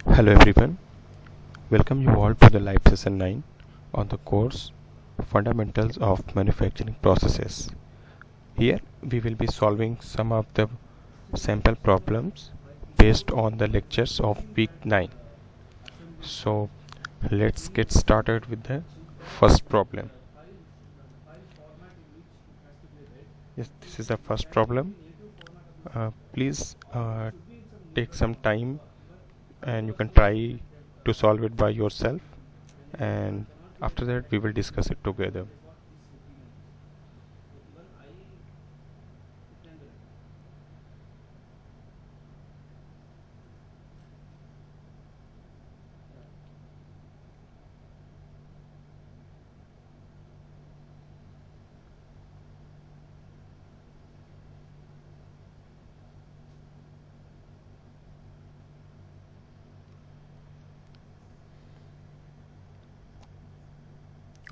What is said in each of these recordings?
Hello everyone, welcome you all to the live session 9 on the course Fundamentals of Manufacturing Processes. Here we will be solving some of the sample problems based on the lectures of week 9. So let's get started with the first problem. Yes, this is the first problem. Please take some time and you can try to solve it by yourself, and after that we will discuss it together.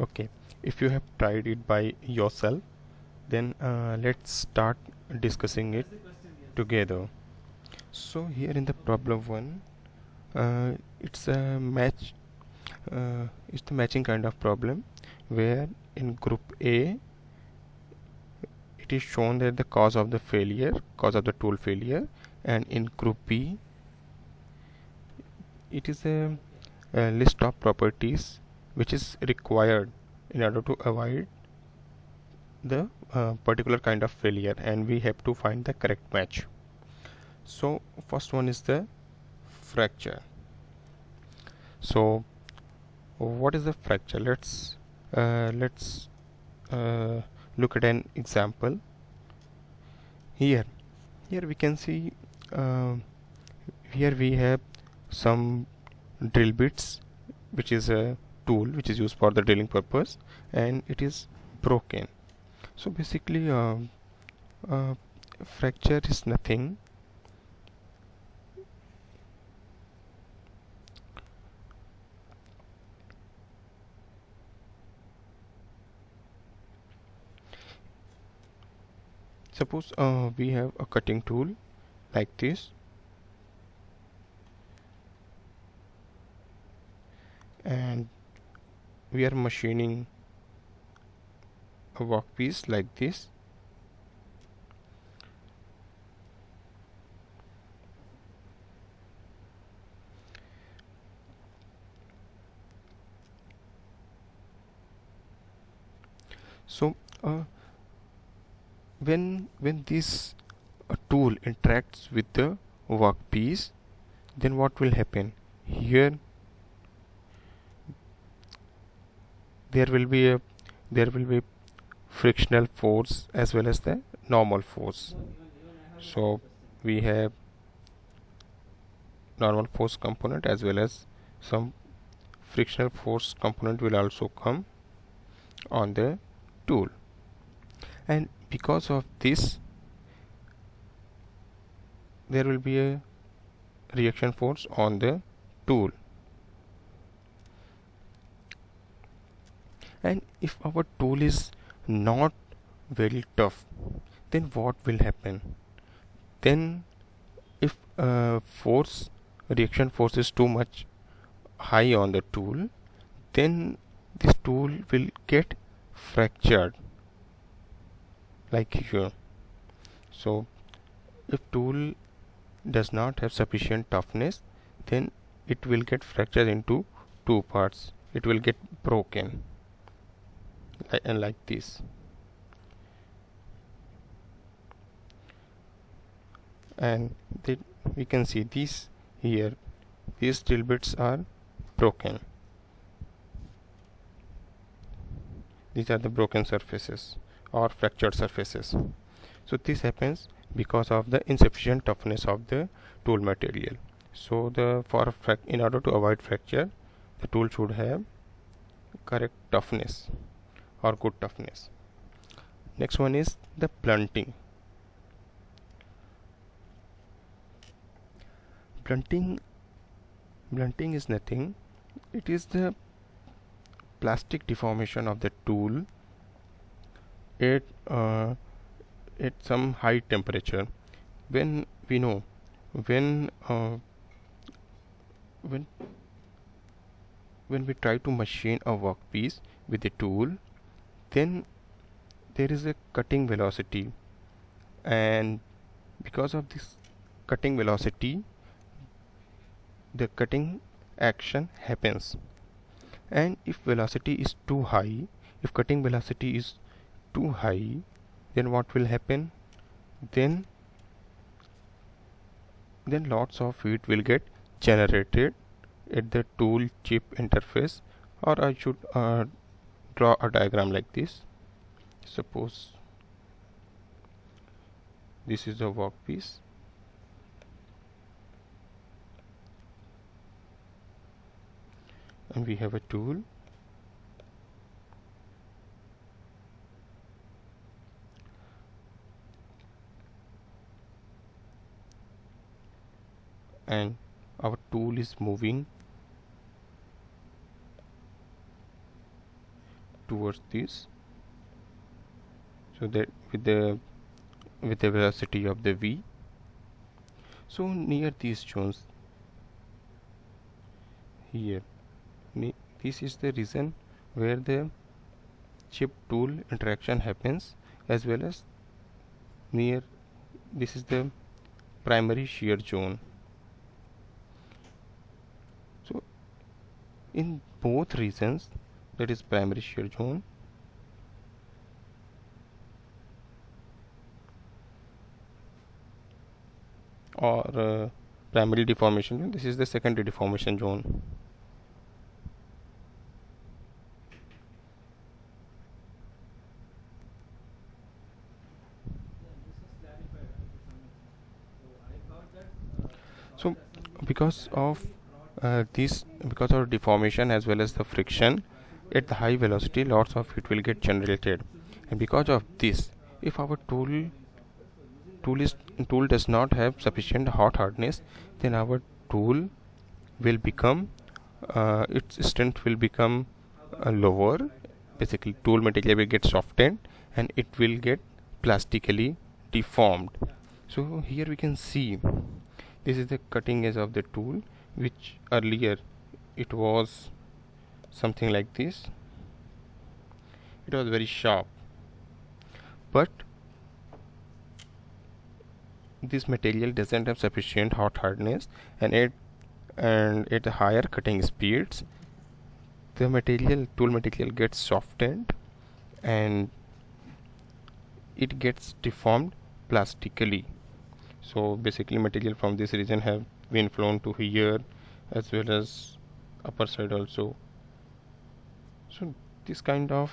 Okay, if you have tried it by yourself, then let's start discussing it together. So here in the problem 1, it's a match. It's the matching kind of problem where in group A it is shown that the cause of the tool failure, and in group B it is a list of properties which is required in order to avoid the particular kind of failure, and we have to find the correct match. So first one is the fracture. So what is the fracture? Let's look at an example. Here we can see, here we have some drill bits, which is a tool which is used for the drilling purpose, and it is broken. So basically fracture is nothing suppose we have a cutting tool like this, and we are machining a workpiece like this. So when this tool interacts with the workpiece, then what will happen? Here there will be frictional force as well as the normal force. So we have normal force component as well as some frictional force component will also come on the tool, and because of this there will be a reaction force on the tool. And if our tool is not very tough, then what will happen? Then if reaction force is too much high on the tool, then this tool will get fractured like here. So if tool does not have sufficient toughness, then it will get fractured into two parts. It will get broken like this, and we can see these drill bits are broken. These are the broken surfaces or fractured surfaces. So this happens because of the insufficient toughness of the tool material. So in order to avoid fracture, the tool should have correct toughness or good toughness. Next one is the blunting. Blunting is nothing. It is the plastic deformation of the tool at some high temperature. When when when we try to machine a workpiece with a tool, then there is a cutting velocity, and because of this cutting velocity, the cutting action happens. And if velocity is too high, if cutting velocity is too high, then what will happen? Then lots of heat will get generated at the tool chip interface. Or I should draw a diagram like this. Suppose this is a workpiece, and we have a tool, and our tool is moving towards this, so that with the velocity of the v. So near these zones here, this is the region where the chip tool interaction happens, as well as near this is the primary shear zone. So in both regions, that is primary shear zone or primary deformation zone, this is the secondary deformation zone. So because of because of deformation as well as the friction at the high velocity, lots of heat will get generated. And because of this, if our tool does not have sufficient hot hardness, then our tool will become its strength will become lower. Basically, tool material will get softened and it will get plastically deformed. So here we can see this is the cutting edge of the tool, which earlier it was something like this. It was very sharp, but this material doesn't have sufficient hot hardness, and at higher cutting speeds, the tool material gets softened and it gets deformed plastically. So basically, material from this region have been flown to here, as well as upper side also. So this kind of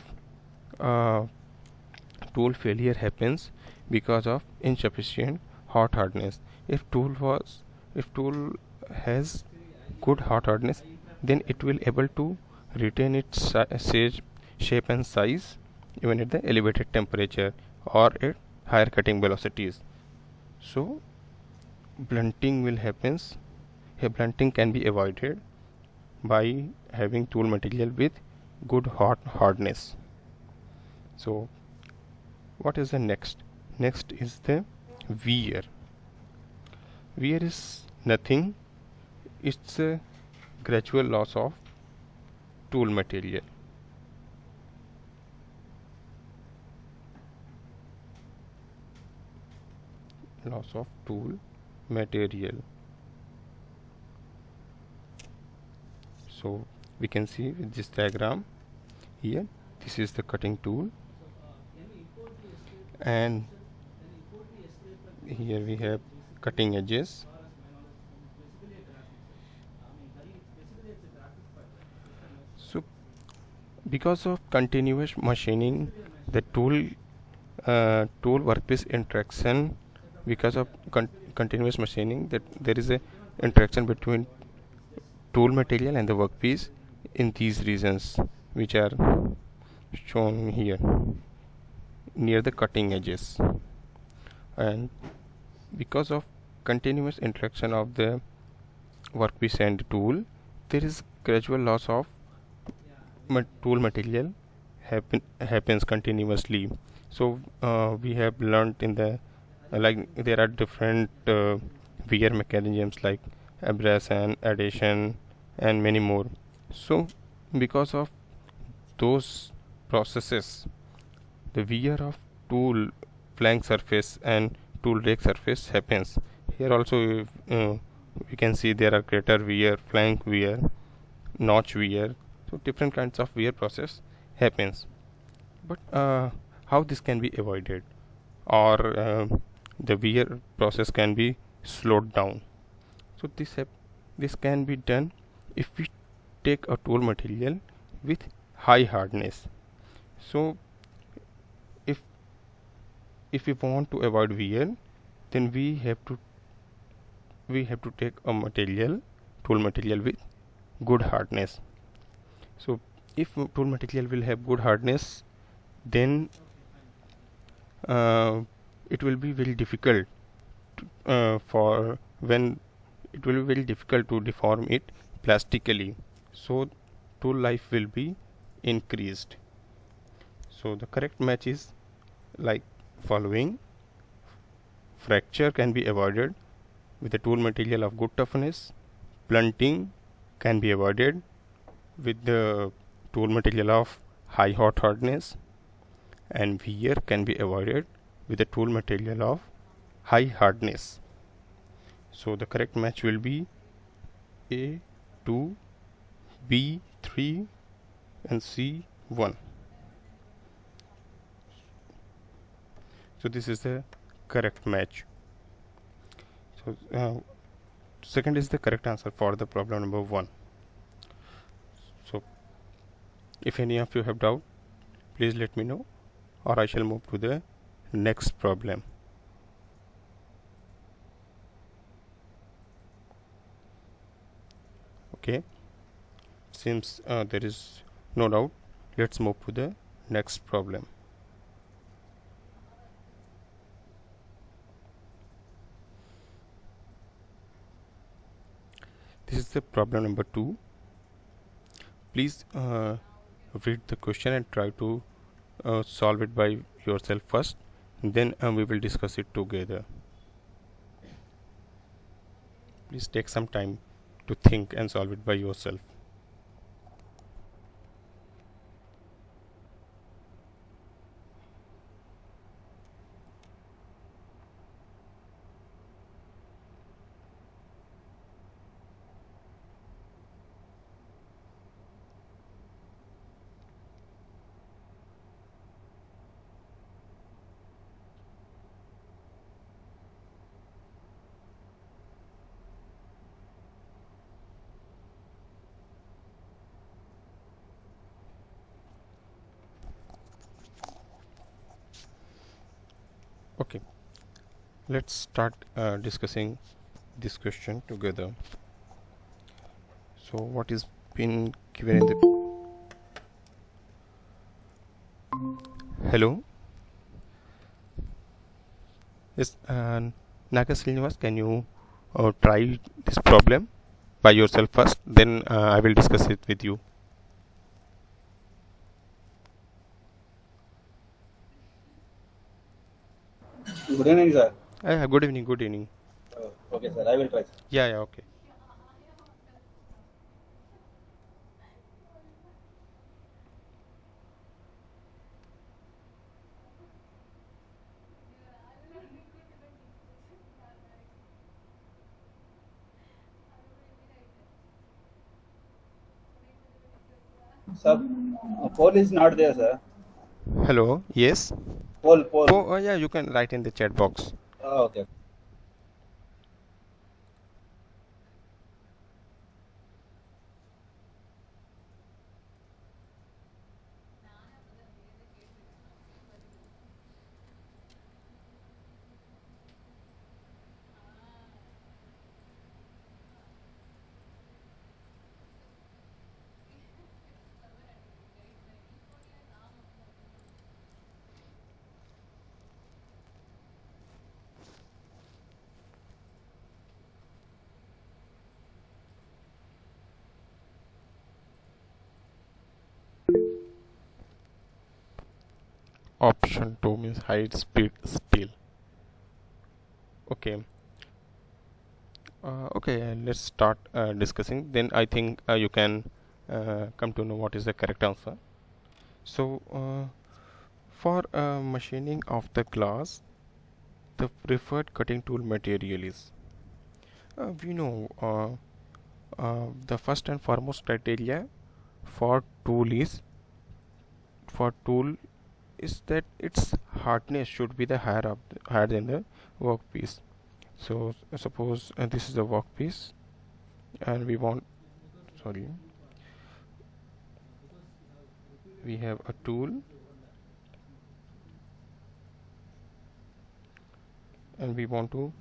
tool failure happens because of insufficient hot hardness. If tool has good hot hardness, then it will able to retain its shape and size even at the elevated temperature or at higher cutting velocities. So blunting will happens. Here blunting can be avoided by having tool material with good hot hardness. So what is the next? Next is the wear. Wear is nothing, it's a gradual loss of tool material. Loss of tool material. So we can see with this diagram here, this is the cutting tool, and here we have cutting edges. So because of continuous machining, the tool workpiece interaction, because of continuous machining, that there is a interaction between tool material and the workpiece in these regions, which are shown here near the cutting edges. And because of continuous interaction of the workpiece and tool, there is gradual loss of tool material happens continuously. So we have learnt in the like there are different wear mechanisms like abrasion, adhesion, and many more. So because of those processes, the wear of tool flank surface and tool rake surface happens. Here also we can see there are crater wear, flank wear, notch wear. So different kinds of wear process happens. But how this can be avoided, or the wear process can be slowed down? So this can be done if we take a tool material with high hardness. So if we want to avoid wear, then we have to take a tool material with good hardness. So if tool material will have good hardness, then it will be very difficult for when it will be very difficult to deform it plastically. So tool life will be increased. So the correct match is like following: fracture can be avoided with a tool material of good toughness, blunting can be avoided with the tool material of high hot hardness, and wear can be avoided with a tool material of high hardness. So the correct match will be A2, B3, and C1. So this is the correct match. So second is the correct answer for the problem number 1. So if any of you have doubt, please let me know, or I shall move to the next problem. Okay, since there is no doubt, let's move to the next problem. This is the problem number 2. Please read the question and try to solve it by yourself first, then we will discuss it together. Please take some time to think and solve it by yourself. Okay, let's start discussing this question together. So what is been given in the hello? Yes, Naga Srinivas, can you try this problem by yourself first, then I will discuss it with you. Good evening, sir. Good evening, good evening. Okay, sir. I will try. Yeah, okay. Sir, poll is not there, sir. Hello, yes. Poll. Oh, yeah, you can write in the chat box. Okay. Option 2 means high speed steel. Okay. Okay, let's start discussing. Then I think you can come to know what is the correct answer. So, for machining of the glass, the preferred cutting tool material is we know the first and foremost criteria for tool is that its hardness should be the higher than the workpiece. So suppose this is the workpiece, and sorry we have a tool, and we want to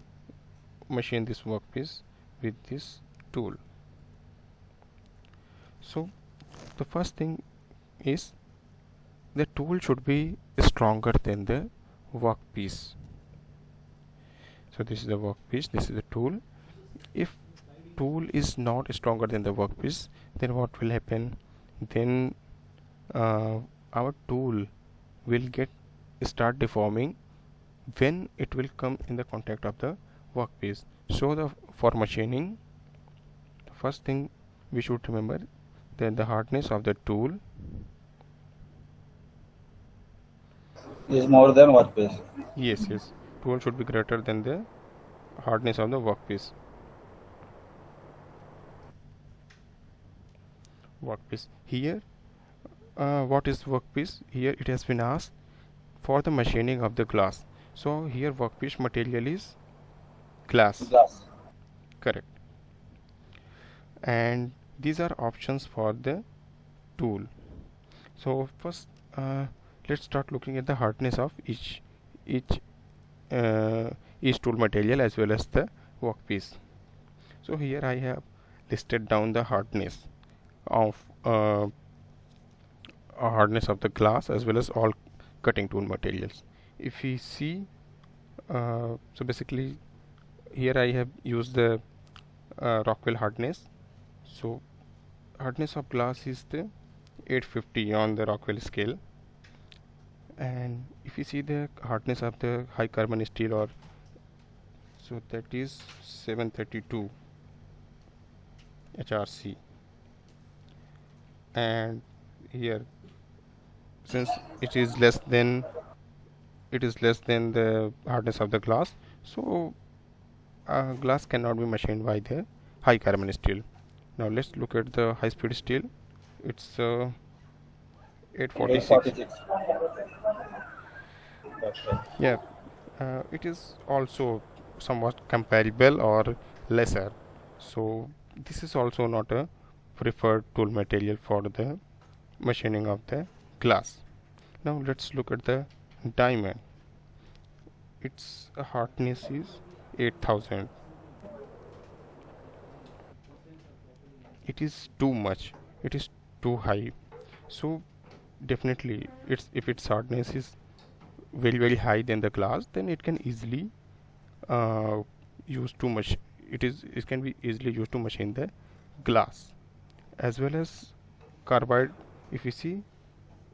machine this workpiece with this tool. So the first thing is the tool should be stronger than the workpiece. So this is the workpiece, this is the tool. If tool is not stronger than the workpiece, then what will happen? Then our tool will start deforming when it will come in the contact of the workpiece. So for machining, the first thing we should remember that the hardness of the tool is more than workpiece. yes, tool should be greater than the hardness of the workpiece. Here, what is workpiece? Here it has been asked for the machining of the glass. So here workpiece material is glass. Correct. And these are options for the tool. So first let's start looking at the hardness of each tool material as well as the workpiece. So here I have listed down the hardness of the glass as well as all cutting tool materials. If we see, so basically here I have used the Rockwell hardness. So hardness of glass is the 850 on the Rockwell scale, and if you see the hardness of the high carbon steel, or so that is 732 HRC, and here since it is less than the hardness of the glass, so glass cannot be machined by the high carbon steel. Now let's look at the high speed steel. It's 846. Yeah, it is also somewhat comparable or lesser. So this is also not a preferred tool material for the machining of the glass. Now let's look at the diamond. Its hardness is 8000. It is too much, it is too high. So definitely if its hardness is very high than the glass, then it can easily use too much. It can be easily used to machine the glass. As well as carbide, if you see,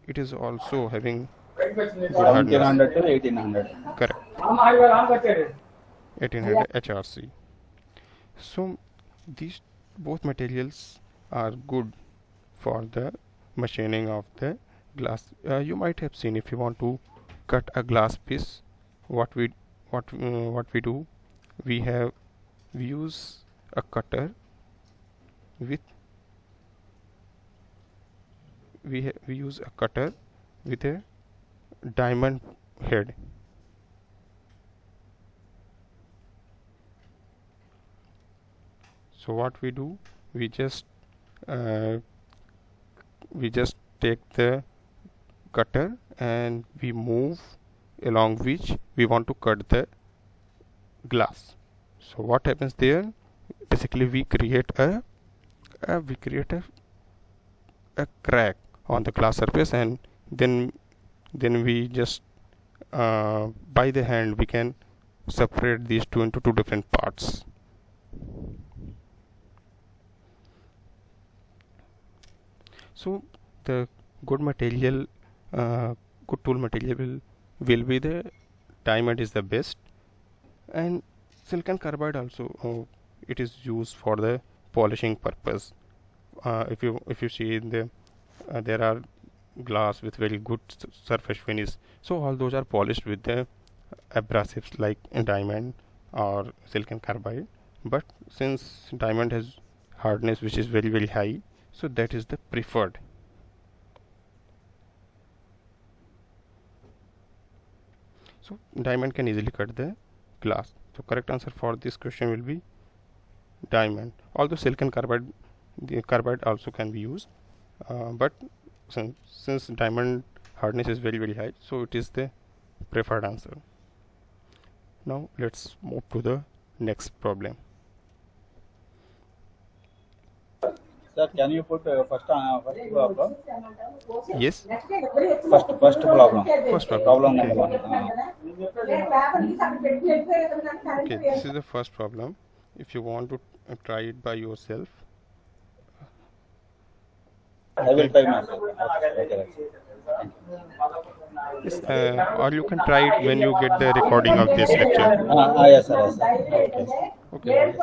it is also having good hardness. 1700 to 1800. Correct. 1800 HRC. So these both materials are good for the machining of the glass. You might have seen, if you want to cut a glass piece, what we do, we use a cutter with we use a cutter with a diamond head. So what we do, we just take the cutter and we move along which we want to cut the glass. So what happens there? Basically, we create a crack on the glass surface, and then we just by the hand we can separate these two into two different parts. So the good material, good tool material will be the diamond is the best, and silicon carbide also it is used for the polishing purpose. If you see in the there are glass with very good surface finish, so all those are polished with the abrasives like diamond or silicon carbide. But since diamond has hardness which is very high, so that is the preferred. So diamond can easily cut the glass. So correct answer for this question will be diamond. Although silicon carbide, the carbide also can be used, but since diamond hardness is very high, so it is the preferred answer. Now let's move to the next problem. Sir, can you put first problem? Yes, First problem. first problem. Problem Okay. number 1. Okay, this is the first problem. If you want to try it by yourself, I will try myself. Okay. yes, or you can try it when you get the recording of this lecture. Yes, sir. Yes, sir. Okay,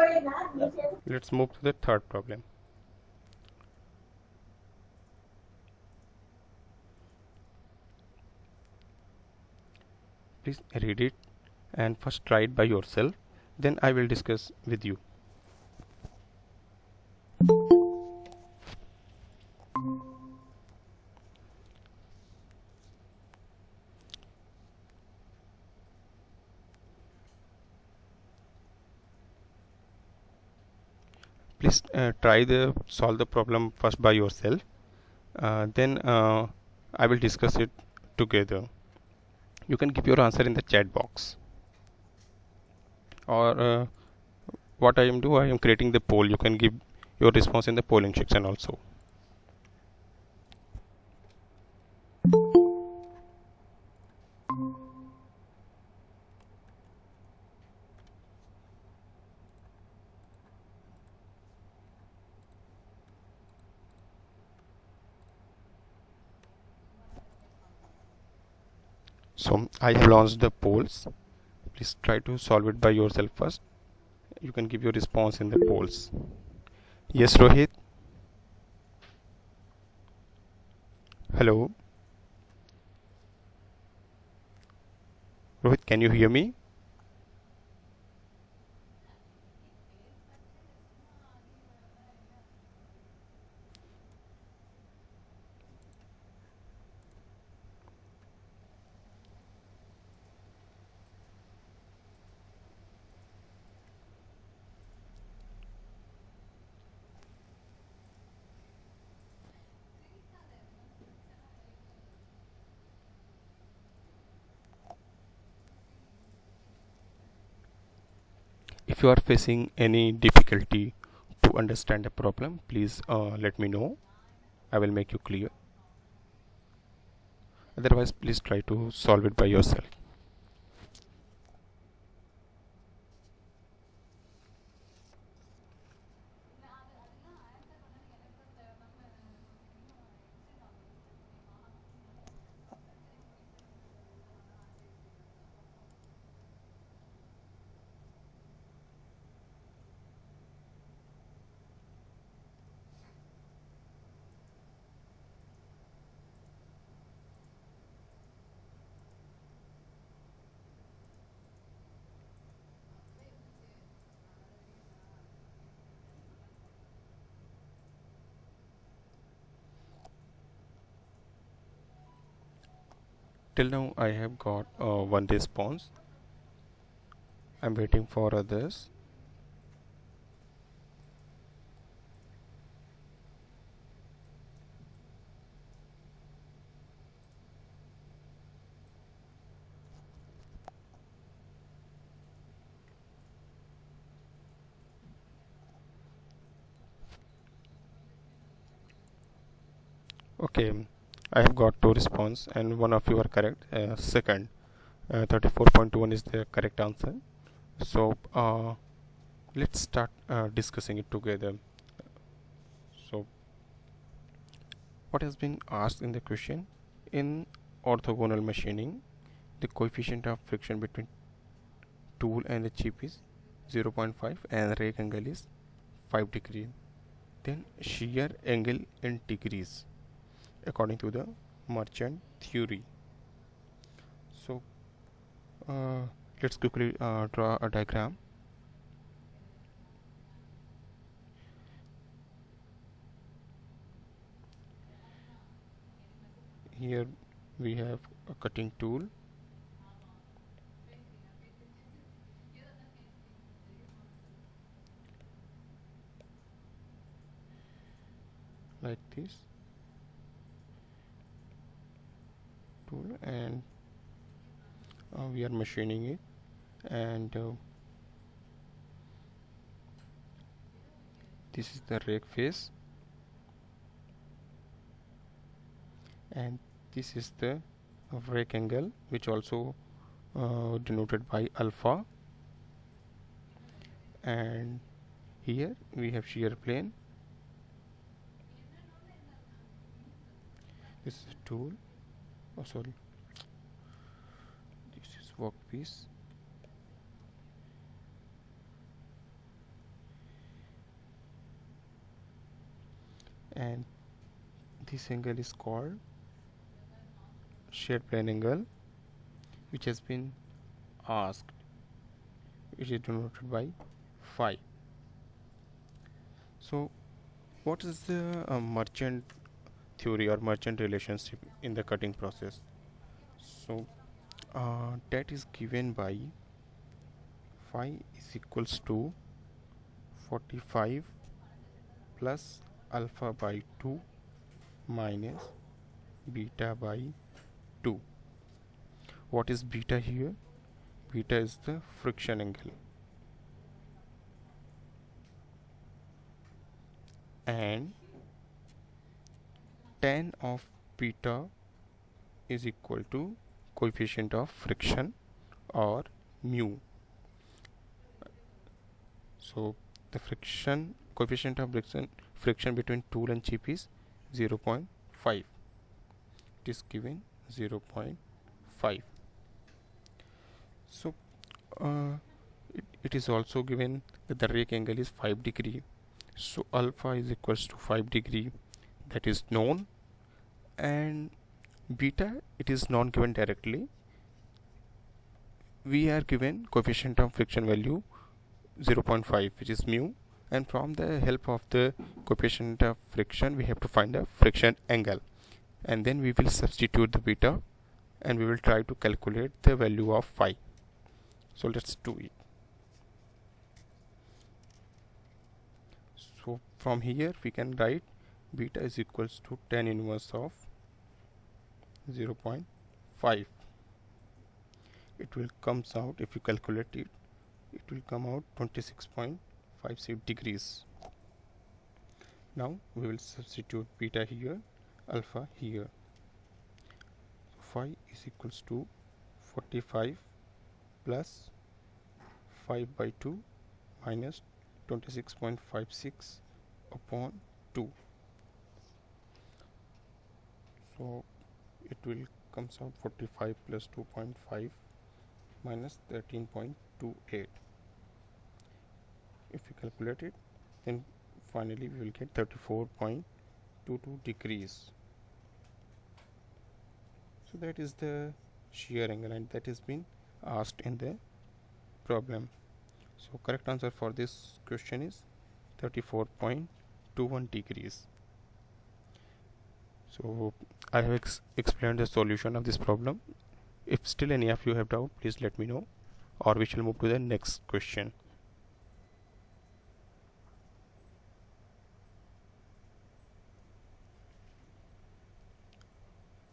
let's move to the third problem. Please read it and first try it by yourself, then I will discuss with you. Please try the solve the problem first by yourself, then I will discuss it together. You can give your answer in the chat box, or what I am do, I am creating the poll. You can give your response in the polling section also. So I have launched the polls. Please try to solve it by yourself first. You can give your response in the polls. Yes, Rohit. Hello. Rohit, can you hear me? If you are facing any difficulty to understand the problem, please let me know. I will make you clear. Otherwise, please try to solve it by yourself. Till now, I have got one response. I'm waiting for others. Okay, I have got two response, and one of you are correct. Second, 34.21 is the correct answer. So let's start discussing it together. So what has been asked in the question? In orthogonal machining, the coefficient of friction between tool and the chip is 0.5 and rake angle is 5 degree. Then shear angle in degrees according to the merchant theory. So uh, let's quickly draw a diagram. Here we have a cutting tool, like this tool, and we are machining it, and this is the rake face, and this is the rake angle, which also denoted by alpha. And here we have shear plane. This is a tool, oh sorry, this is workpiece, and this angle is called shear plane angle, which has been asked, which is denoted by phi. So what is the merchant theory or merchant relationship in the cutting process? So that is given by phi is equals to 45 plus alpha by 2 minus beta by 2. What is beta here? Beta is the friction angle, and tan of beta is equal to coefficient of friction or mu. So the friction coefficient of friction between tool and chip is 0.5. It is given 0.5. So it is also given that the rake angle is 5 degree. So alpha is equals to 5 degree, that is known, and beta, it is not given directly. We are given coefficient of friction value 0.5, which is mu, and from the help of the coefficient of friction we have to find the friction angle, and then we will substitute the beta and we will try to calculate the value of phi. So let's do it. So from here we can write beta is equals to tan inverse of 0.5. It will comes out, if you calculate it, it will come out 26.56 degrees. Now we will substitute beta here, alpha here. Phi is equals to 45 plus 5 by 2 minus 26.56 upon 2. So it will comes out 45 plus 2.5 minus 13.28. If we calculate it, then finally we will get 34.22 degrees. So that is the shear angle, and that has been asked in the problem. So correct answer for this question is 34.21 degrees. So I have explained the solution of this problem. If still any of you have doubt, please let me know, or we shall move to the next question.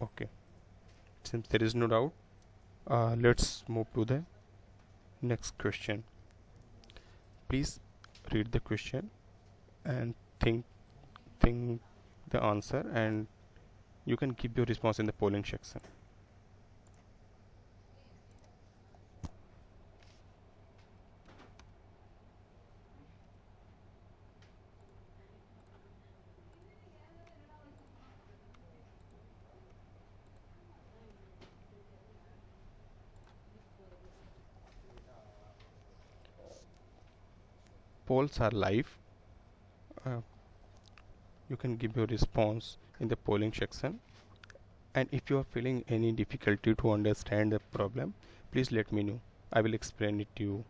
Okay, since there is no doubt, let's move to the next question. Please read the question and think the answer, and you can keep your response in the polling section. polls are live. uh, you can give your response in the polling section, and if you are feeling any difficulty to understand the problem, please let me know. I will explain it to you.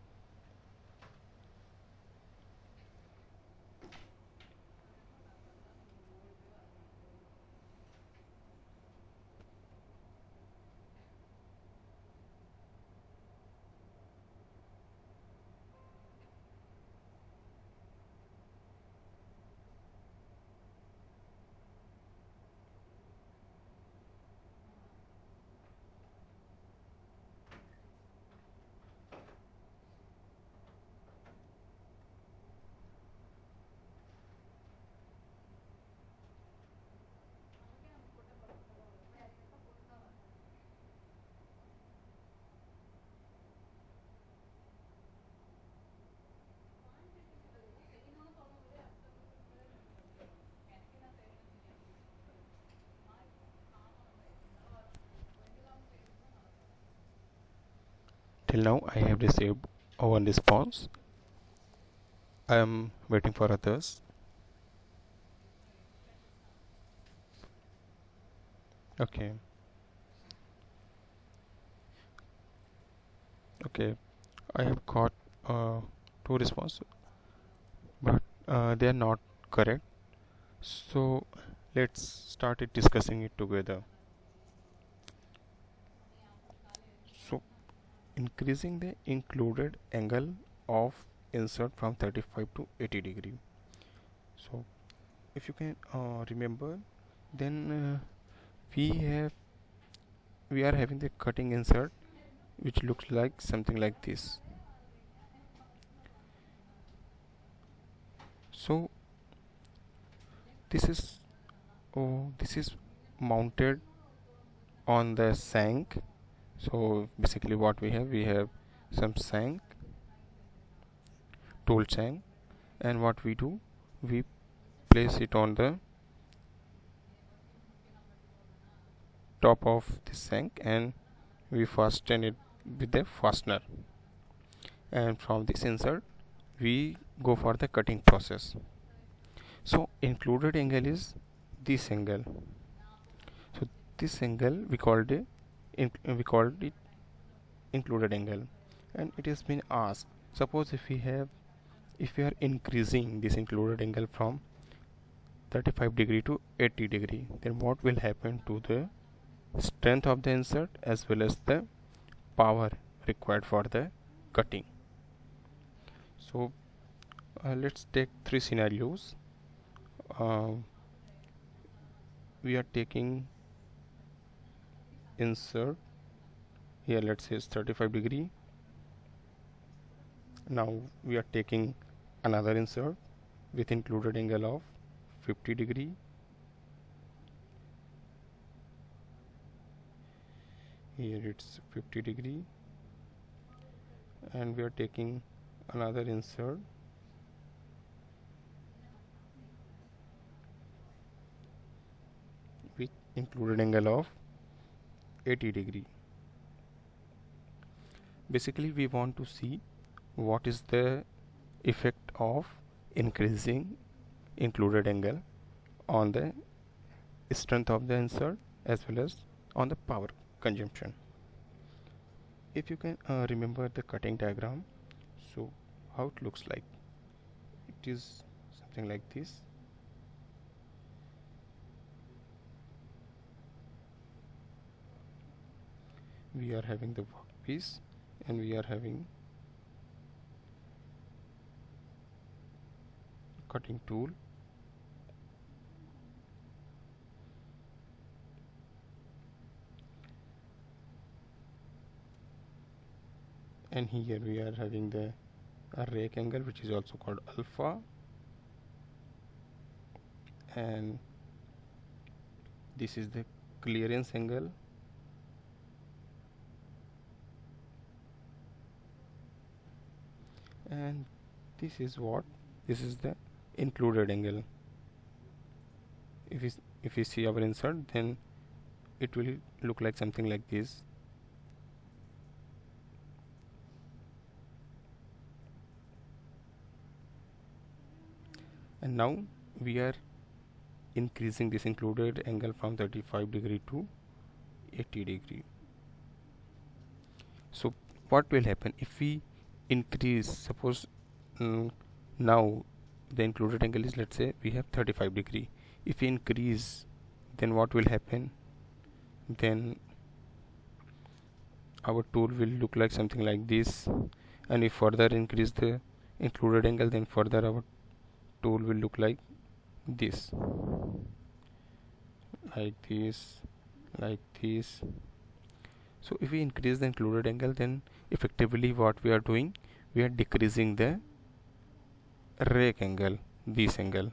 Till now I have received one response. I am waiting for others. Okay. Okay, I have got two responses, but they are not correct. So let's start it discussing it together. So increasing the included angle of insert from 35 to 80 degree. So if you can remember, then we have we are having the cutting insert which looks like something like this. So this is this is mounted on the shank. So basically what we have some shank, tool shank, and what we do, we place it on the top of the shank and we fasten it with the fastener, and from this insert we go for the cutting process. So included angle is this angle. So this angle we called it included angle, and it has been asked, suppose if we are increasing this included angle from 35 degree to 80 degree, then what will happen to the strength of the insert as well as the power required for the cutting. So let's take three scenarios. uh, we are taking insert here, let's say it's 35 degree. Now we are taking another insert with included angle of 50 degree. Here it's 50 degree, and we are taking another insert with included angle of 80 degree. Basically we want to see what is the effect of increasing included angle on the strength of the insert as well as on the power consumption. If you can remember the cutting diagram, so how it looks like, it is something like this. We are having the workpiece and we are having cutting tool, and here we are having the rake angle, which is also called alpha, and this is the clearance angle, and this is the included angle. If we see our insert, then it will look like something like this. and now we are increasing this included angle from 35 degree to 80 degree. So what will happen if we increase, suppose now the included angle is, let's say we have 35 degree. If we increase, then what will happen? Then our tool will look like something like this, and if further increase the included angle, then further our tool will look like this, like this, like this. So if we increase the included angle, then effectively what we are doing, we are decreasing the rake angle, this angle.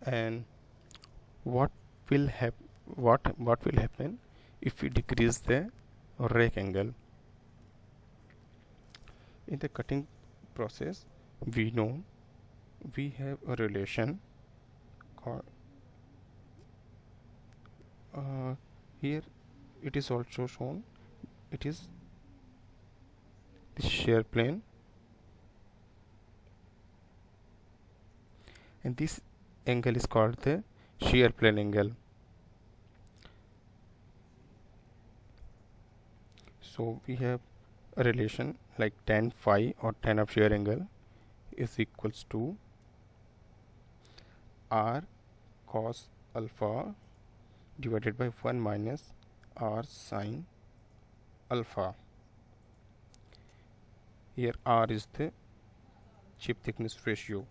And what will happen if we decrease the rake angle? In the cutting process, we know we have a relation called here it is also shown, it is the shear plane, and this angle is called the shear plane angle. So we have a relation like tan phi, or tan of shear angle, is equals to r cos alpha divided by 1 minus r sin alpha. Here r is the chip thickness ratio,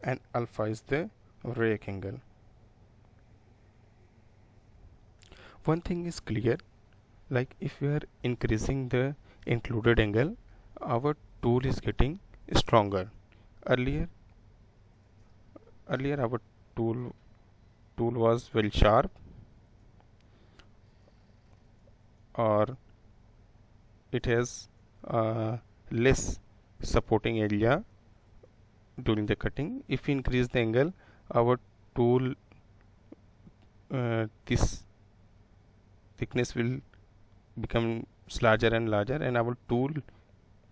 and alpha is the rake angle. One thing is clear, like if we are increasing the included angle, our tool is getting stronger. Earlier our tool was very sharp, or it has less supporting area during the cutting. If we increase the angle, our tool this thickness will become larger and larger, and our tool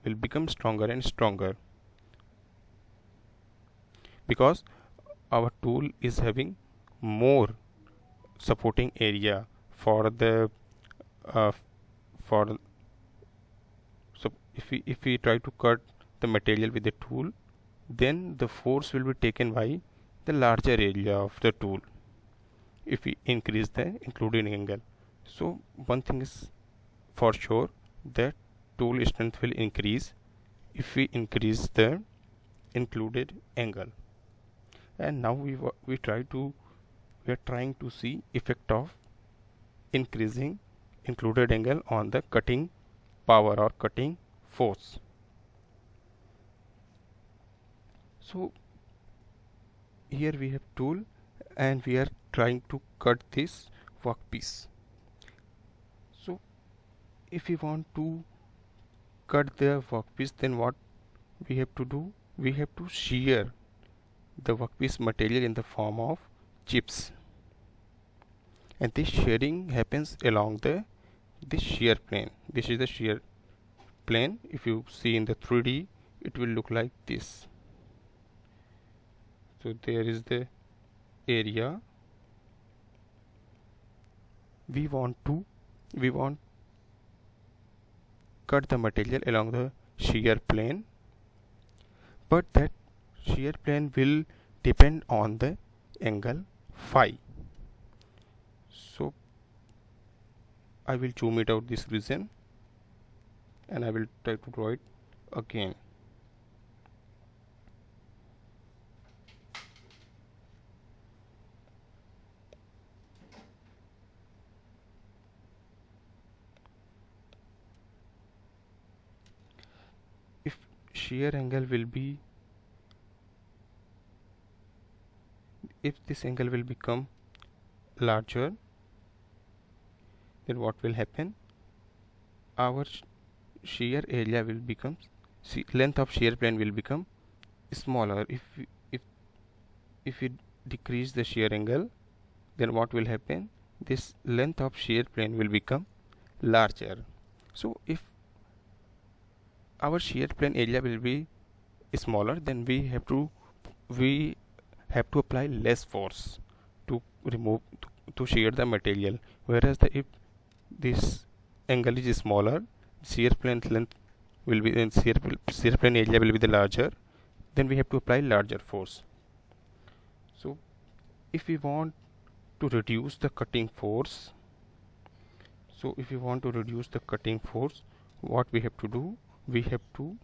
will become stronger and stronger, because our tool is having more supporting area for the for so if we try to cut the material with the tool, then the force will be taken by the larger area of the tool if we increase the included angle. So one thing is for sure, that tool strength will increase if we increase the included angle. And now we are trying to see effect of increasing included angle on the cutting power or cutting force. So here we have tool, and we are trying to cut this workpiece. So if we want to cut the workpiece, then what we have to do? We have to shear the workpiece material in the form of chips, and this shearing happens along this shear plane. This is the shear plane. If you see in the 3D, it will look like this. So there is the area. We want cut the material along the shear plane, but that shear plane will depend on the angle phi. So I will zoom it out this region, and I will try to draw it again. If shear angle will be, if this angle will become larger, then what will happen? Our shear area will become, length of shear plane will become smaller. If we decrease the shear angle, then what will happen? This length of shear plane will become larger. So if our shear plane area will be smaller, then we have to apply less force to remove to shear the material. Whereas if this angle is smaller, shear plane length will be shear plane area will be the larger, then we have to apply larger force. So if we want to reduce the cutting force, what we have to do? We have to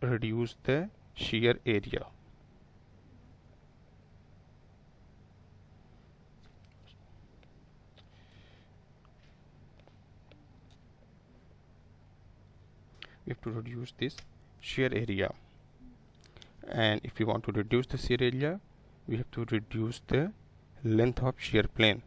reduce the shear area. We have to reduce this shear area, and if we want to reduce the shear area, we have to reduce the length of shear plane.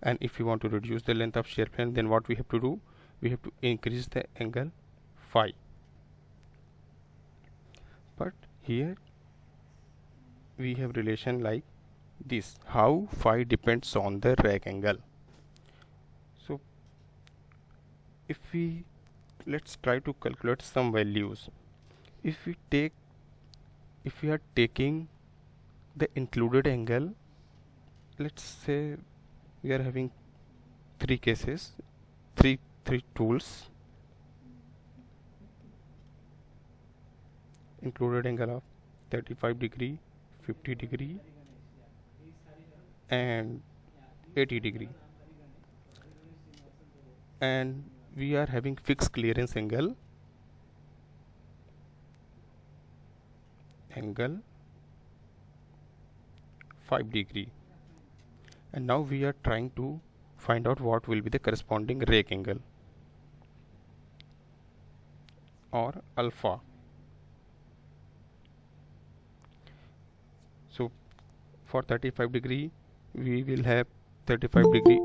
And if we want to reduce the length of shear plane, then what we have to do? We have to increase the angle phi. But here we have relation like this, how phi depends on the rack angle. So if let's try to calculate some values. If we are taking the included angle, let's say we are having three cases, three tools. Included angle of 35 degree, 50 degree and 80 degree, and we are having fixed clearance angle 5 degree, and now we are trying to find out what will be the corresponding rake angle or alpha. So for 35 degree we will have 35 degree,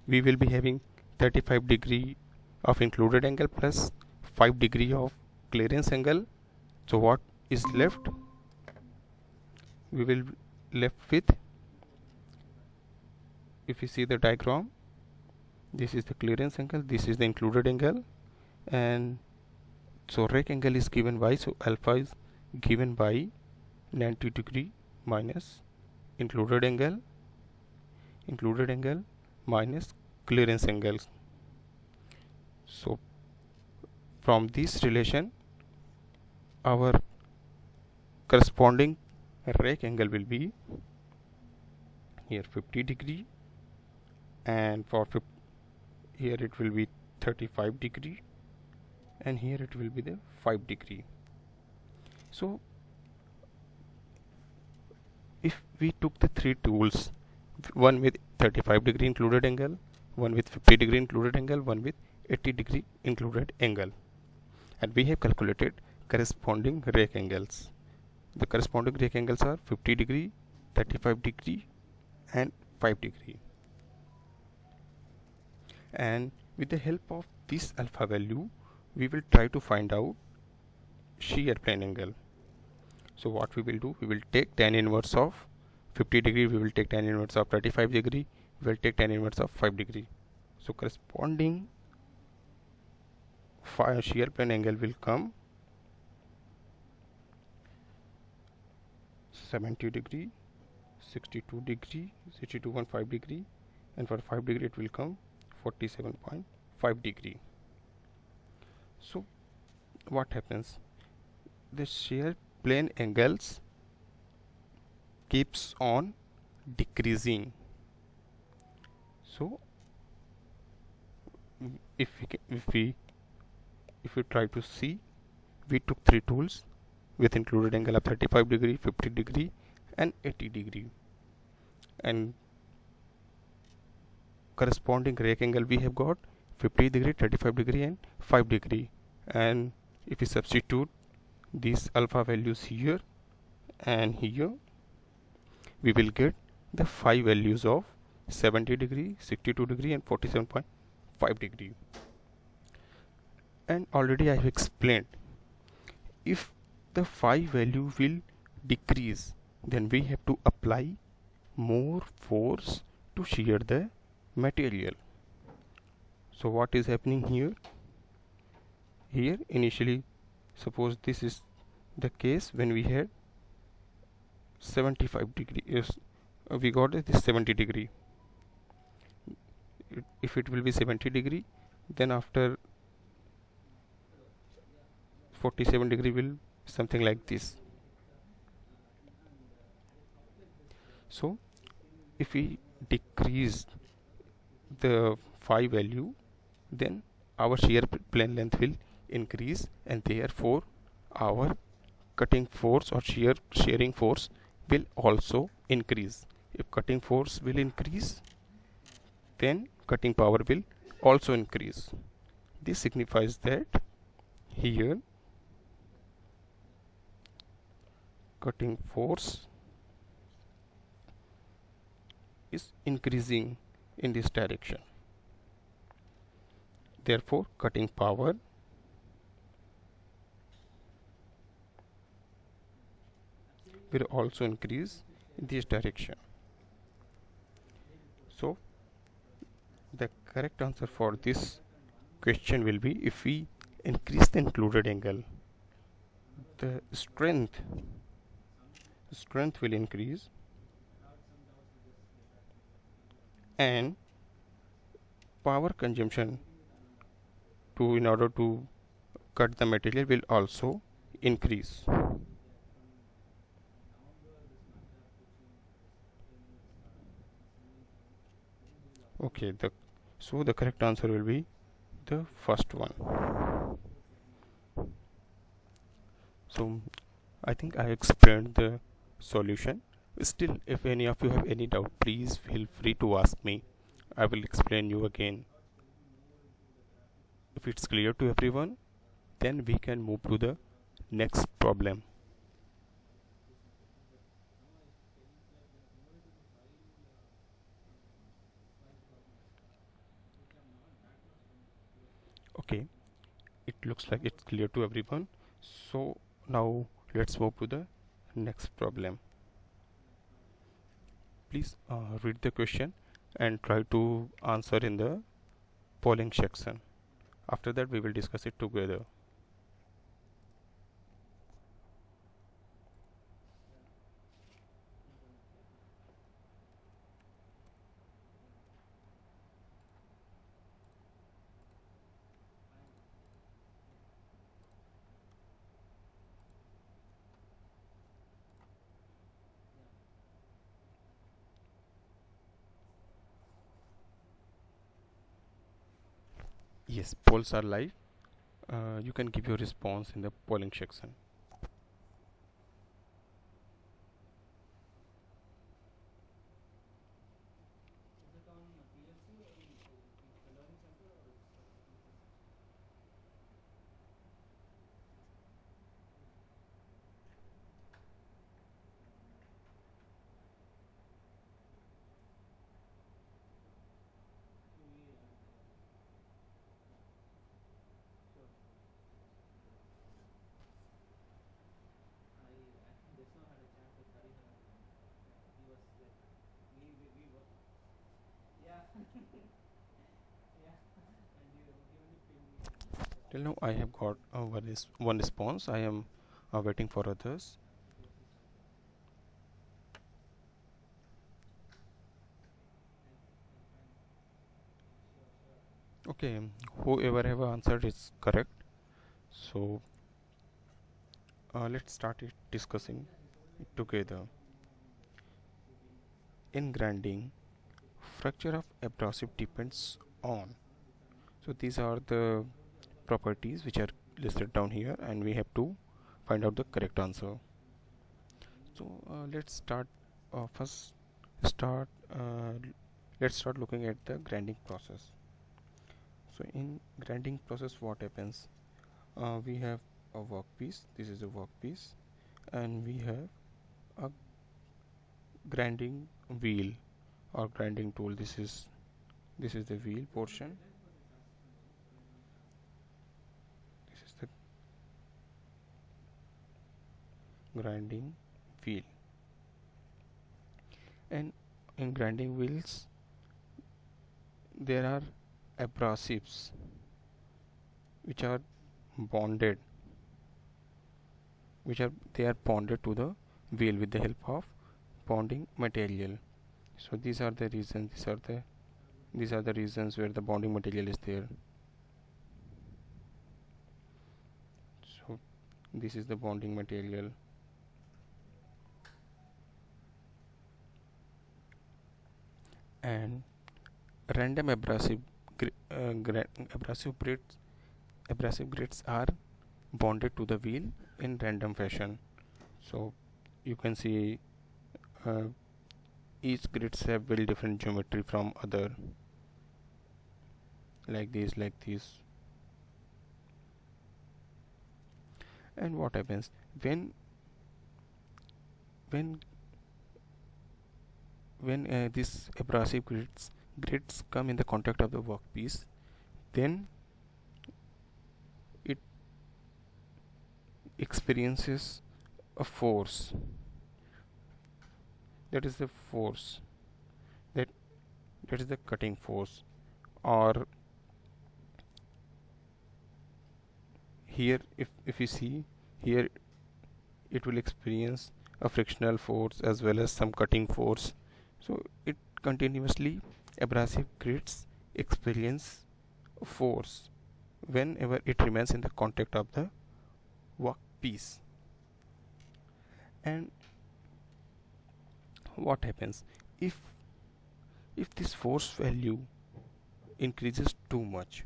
we will be having 35 degree of included angle plus 5 degree of clearance angle. So what is left? We will left with, if you see the diagram, this is the clearance angle, this is the included angle, and so rake angle is given by, so alpha is given by 90 degree minus included angle minus clearance angle. So from this relation our corresponding rake angle will be here 50 degree, and for here it will be 35 degree, and here it will be the 5 degree. So if we took the three tools, one with 35 degree included angle, one with 50 degree included angle, one with 80 degree included angle, and we have calculated corresponding rake angles. The corresponding rake angles are 50 degree, 35 degree and 5 degree, and with the help of this alpha value we will try to find out shear plane angle. So what we will do, we will take tan inverse of 50 degree, we will take tan inverse of 35 degree, we will take tan inverse of 5 degree. So corresponding shear plane angle will come 70 degree, 62 degree, 62.5 degree, and for 5 degree it will come 47.5 degree. So what happens? The shear plane angles keeps on decreasing. So if we try to see, we took three tools with included angle of 35 degree, 50 degree and 80 degree, and corresponding rake angle we have got 50 degree, 35 degree and 5 degree, and if we substitute these alpha values here and here, we will get the 5 values of 70 degree, 62 degree and 47.5 degree. And already I have explained, if the phi value will decrease, then we have to apply more force to shear the material. So what is happening here? Here initially, suppose this is the case when we had 75 degree, yes, we got this 70 degree. If it will be 70 degree, then after 47 degree will something like this. So if we decrease the phi value, then our shear plane length will increase, and therefore our cutting force or shearing force will also increase. If cutting force will increase, then cutting power will also increase. This signifies that here cutting force is increasing in this direction. Therefore cutting power will also increase in this direction. So the correct answer for this question will be, if we increase the included angle, the strength will increase, and power consumption in order to cut the material will also increase. Okay, so the correct answer will be the first one. So I think I explained the solution. Still, if any of you have any doubt, please feel free to ask me. I will explain you again. If it's clear to everyone, then we can move to the next problem. Okay, it looks like it's clear to everyone. So now let's move to the next problem. Please read the question and try to answer in the polling section. After that we will discuss it together. Yes, polls are live. You can give your response in the polling section. Till now I have got one response. I am waiting for others. Okay, whoever have answered is correct. So let's start discussing it together. In grinding, fracture of abrasive depends on. So these are the properties which are listed down here, and we have to find out the correct answer. So let's start first start let's start looking at the grinding process. So in grinding process, what happens? We have a workpiece. This is a workpiece, and we have a grinding wheel or grinding tool. This is the wheel portion. This is the grinding wheel. And in grinding wheels there are abrasives which are bonded, they are bonded to the wheel with the help of bonding material. So these are the reasons, these are the reasons where the bonding material is there. So this is the bonding material. And random abrasive grits are bonded to the wheel in random fashion. So you can see uh, each grids have very different geometry from other, like this. And what happens when these abrasive grids come in the contact of the workpiece, then it experiences a force. That is the force, that that is the cutting force. Or here, if you see here, it will experience a frictional force as well as some cutting force. So it continuously, abrasive grids experience force whenever it remains in the contact of the workpiece. And what happens if this force value increases too much?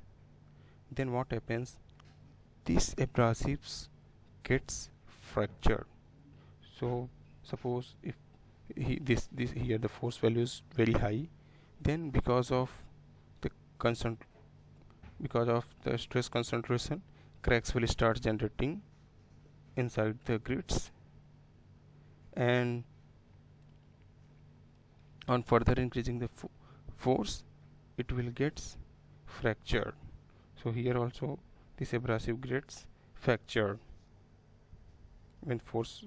Then what happens, these abrasives gets fractured. So suppose if this here the force value is very high, then because of the concent because of the stress concentration, cracks will start generating inside the grids, and on further increasing the force, it will gets fractured. So here also this abrasive gets fractured when force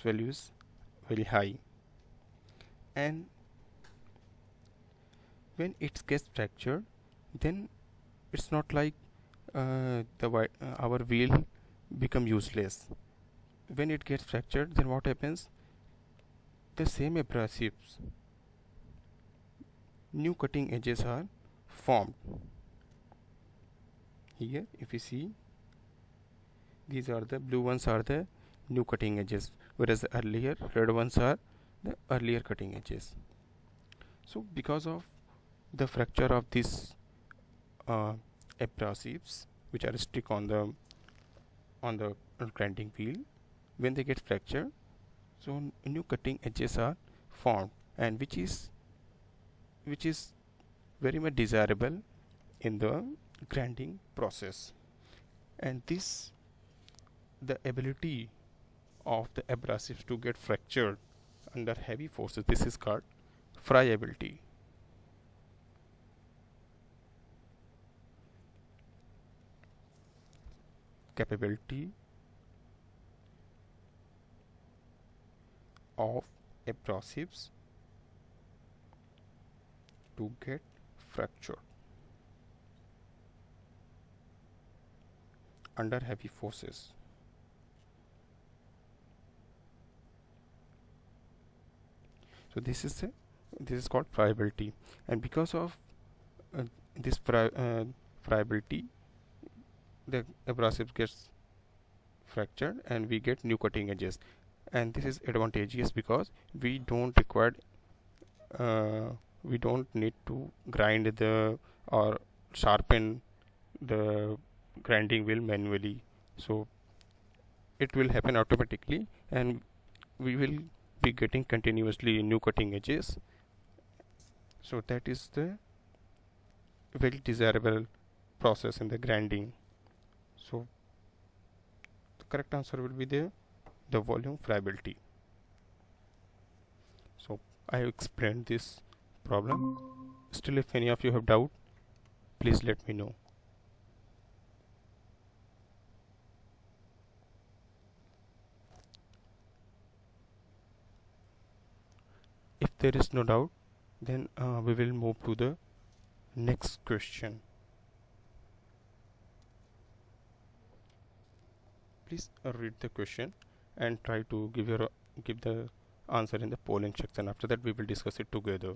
value is very high. And when it gets fractured, then it's not like our wheel become useless. When it gets fractured, then what happens, the same abrasives, new cutting edges are formed. Here if you see, these are the blue ones are the new cutting edges, whereas the earlier red ones are the earlier cutting edges. So because of the fracture of these abrasives which are stick on the grinding wheel, when they get fractured, so new cutting edges are formed, and which is very much desirable in the grinding process. And this, the ability of the abrasives to get fractured under heavy forces, this is called friability. Capability of abrasives to get fractured under heavy forces. So this is called friability, and because of this friability, the abrasive gets fractured and we get new cutting edges. And this is advantageous because we don't require we don't need to grind the or sharpen the grinding wheel manually. So it will happen automatically, and we will be getting continuously new cutting edges. So that is the very desirable process in the grinding. So the correct answer will be the volume friability. So I have explained this problem. Still, if any of you have doubt, please let me know. If there is no doubt, then we will move to the next question. Please read the question and try to give the answer in the polling section. After that, we will discuss it together.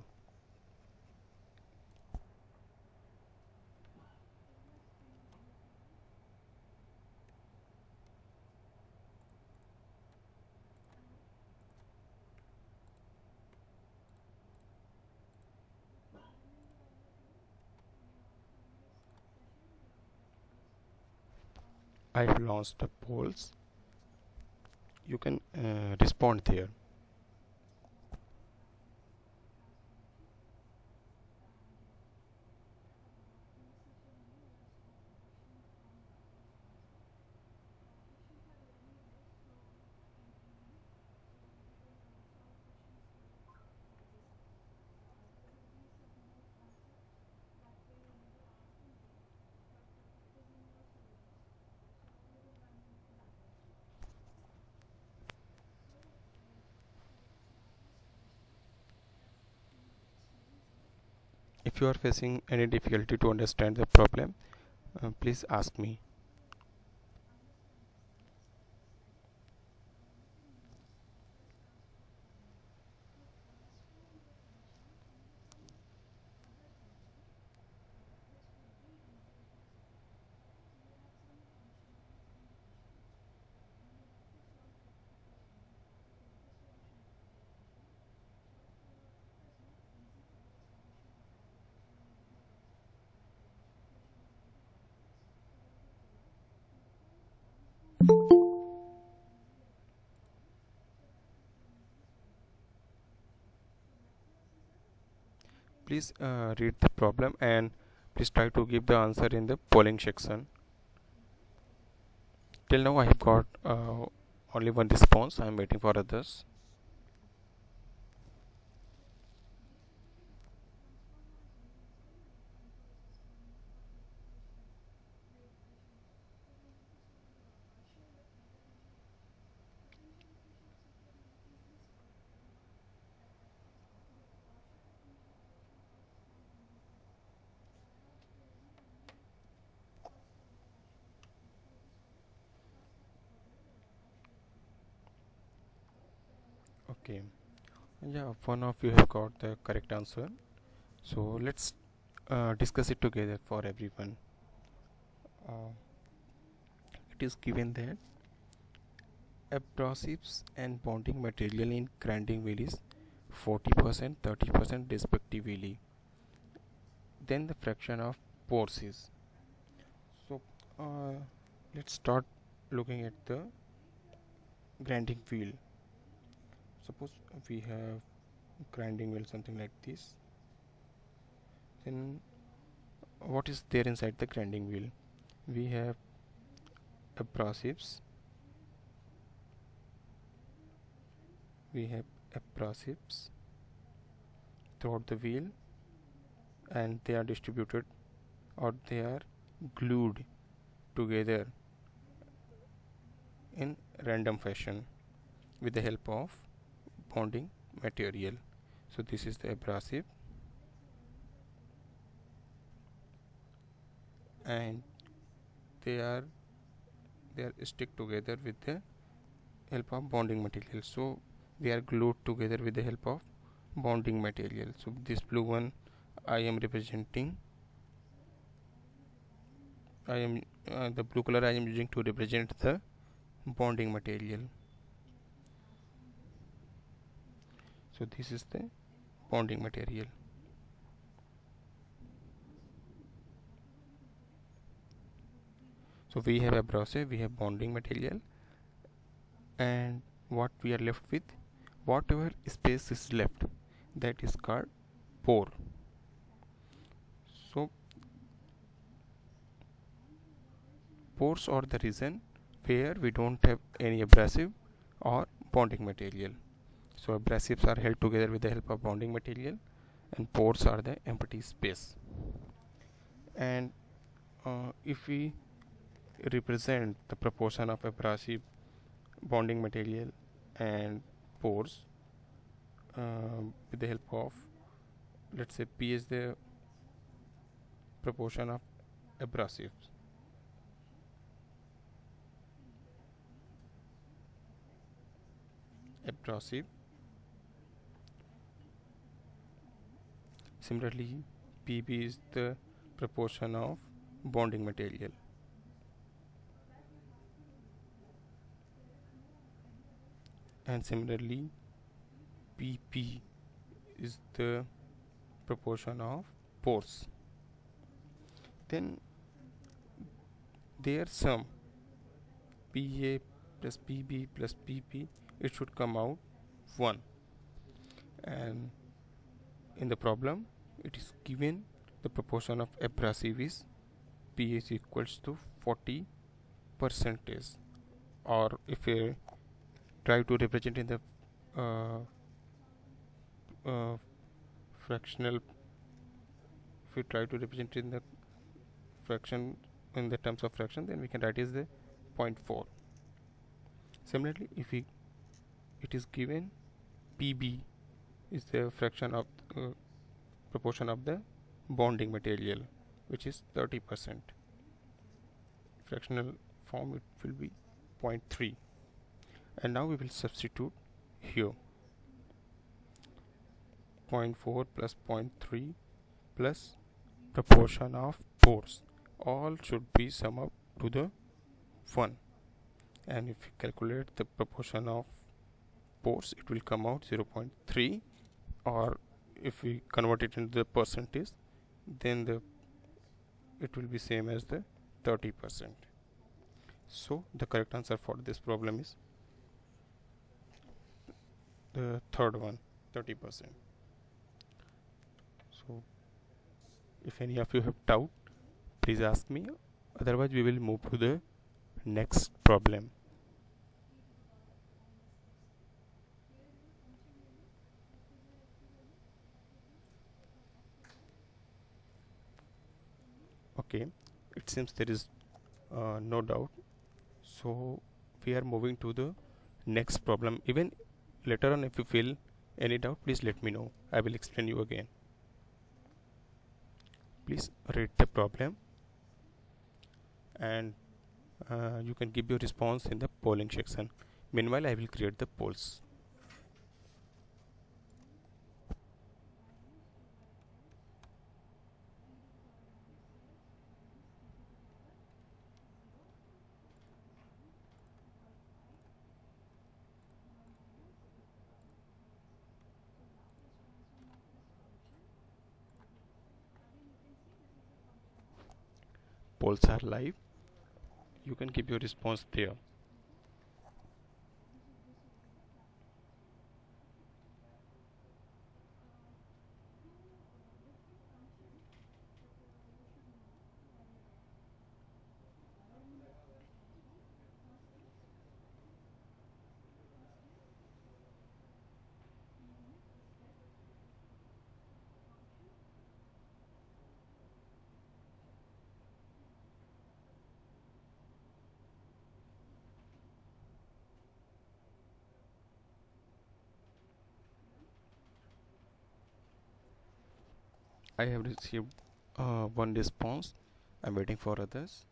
I have launched the polls. You can respond there. If you are facing any difficulty to understand the problem, please ask me. Please read the problem and please try to give the answer in the polling section. Till now I have got only one response. I am waiting for others. Okay. Yeah, one of you have got the correct answer. So let's discuss it together for everyone. Uh, it is given that abrasives and bonding material in grinding wheel is 40%, 30% respectively. Then the fraction of pores is. So let's start looking at the grinding wheel. Suppose we have grinding wheel something like this. Then what is there inside the grinding wheel? We have abrasives. We have abrasives throughout the wheel, and they are distributed or they are glued together in random fashion with the help of bonding material. So this is the abrasive, and they are stick together with the help of bonding material. So they are glued together with the help of bonding material. So this blue one I am representing. The blue color I am using to represent the bonding material. So this is the bonding material. So we have abrasive, we have bonding material, and what we are left with, whatever space is left, that is called pore. So pores are the region where we don't have any abrasive or bonding material. So abrasives are held together with the help of bonding material, and pores are the empty space. And if we represent the proportion of abrasive, bonding material, and pores with the help of, let's say, P is the proportion of abrasives, abrasive. Similarly, Pb is the proportion of bonding material, and similarly Pp is the proportion of pores. Then their sum, Pa plus Pb plus Pp, it should come out 1. And in the problem it is given the proportion of abrasive is P is equals to 40 percentage, or if we try to represent in the uh, fractional, if we try to represent in the fraction, in the terms of fraction, then we can write is the 0.4. Similarly, if we, it is given Pb is the fraction of proportion of the bonding material, which is 30%. Fractional form it will be 0.3. And now we will substitute here 0.4 plus 0.3 plus proportion of pores, all should be sum up to the 1. And if we calculate the proportion of pores, it will come out 0.3, or if we convert it into the percentage, then it will be same as the 30%. So the correct answer for this problem is the third one, 30%. So if any of you have doubt, please ask me, otherwise we will move to the next problem. Okay, it seems there is no doubt, so we are moving to the next problem. Even later on, if you feel any doubt, please let me know, I will explain you again. Please read the problem, and you can give your response in the polling section. Meanwhile, I will create the polls. Polls are live, you can give your response there. I have received one response. I'm waiting for others.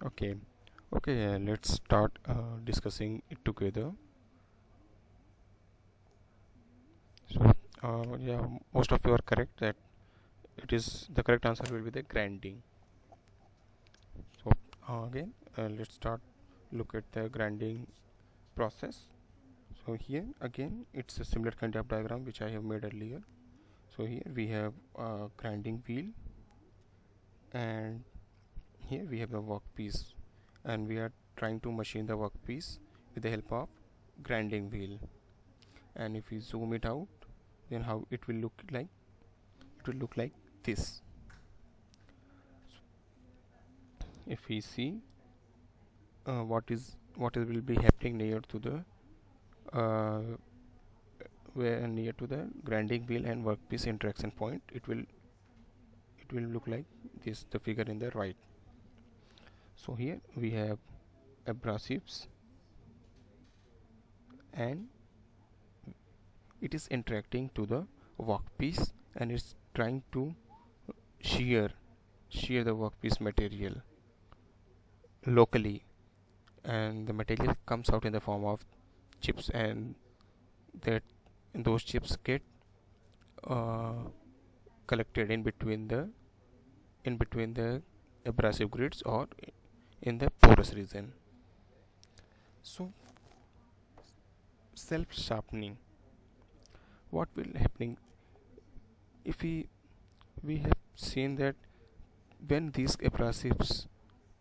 Okay, let's start discussing it together. So yeah, most of you are correct that it is the correct answer will be the grinding. So again, let's start look at the grinding process. So here again it's a similar kind of diagram which I have made earlier. So here we have a grinding wheel, and here we have the workpiece, and we are trying to machine the workpiece with the help of grinding wheel. And if we zoom it out, then how it will look like, it will look like this. If we see what will be happening near to the where near to the grinding wheel and workpiece interaction point, it will look like this, the figure in the right. So here we have abrasives, and it is interacting to the workpiece, and it's trying to shear the workpiece material locally, and the material comes out in the form of chips, and that those chips get collected in between the abrasive grids or in the porous region. So self sharpening, what will happening if we have seen that when these abrasives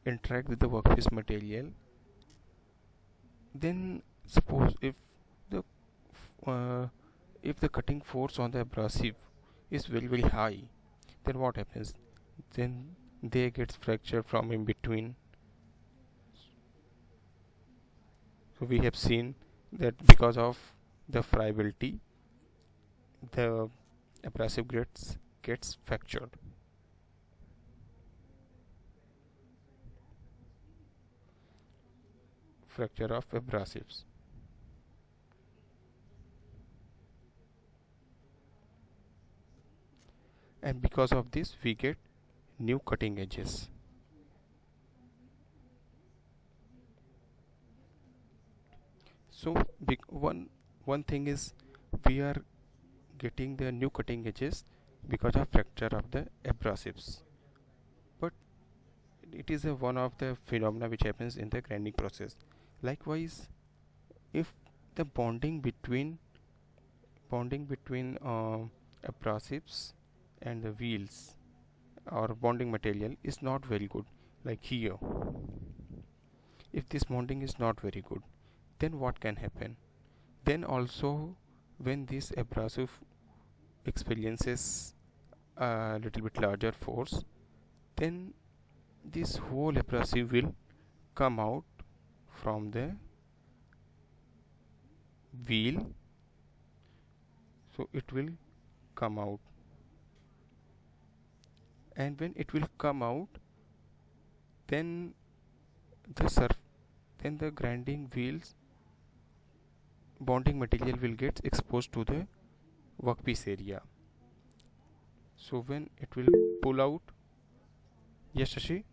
interact with the workpiece material, then suppose the if the cutting force on the abrasive is very high, then what happens? Then they get fractured from in between. So we have seen that because of the friability, the abrasive gets fractured. Fracture of abrasives. And because of this we get new cutting edges. So one thing is, we are getting the new cutting edges because of fracture of the abrasives, but it is one of the phenomena which happens in the grinding process. Likewise, if the bonding between abrasives and the wheels or bonding material is not very good, like here, if this bonding is not very good, then what can happen? Then also, when this abrasive experiences a little bit larger force, then this whole abrasive will come out from the wheel. So it will come out, and when it will come out, then the grinding wheels bonding material will get exposed to the workpiece area. So when it will pull out, yes Shashi?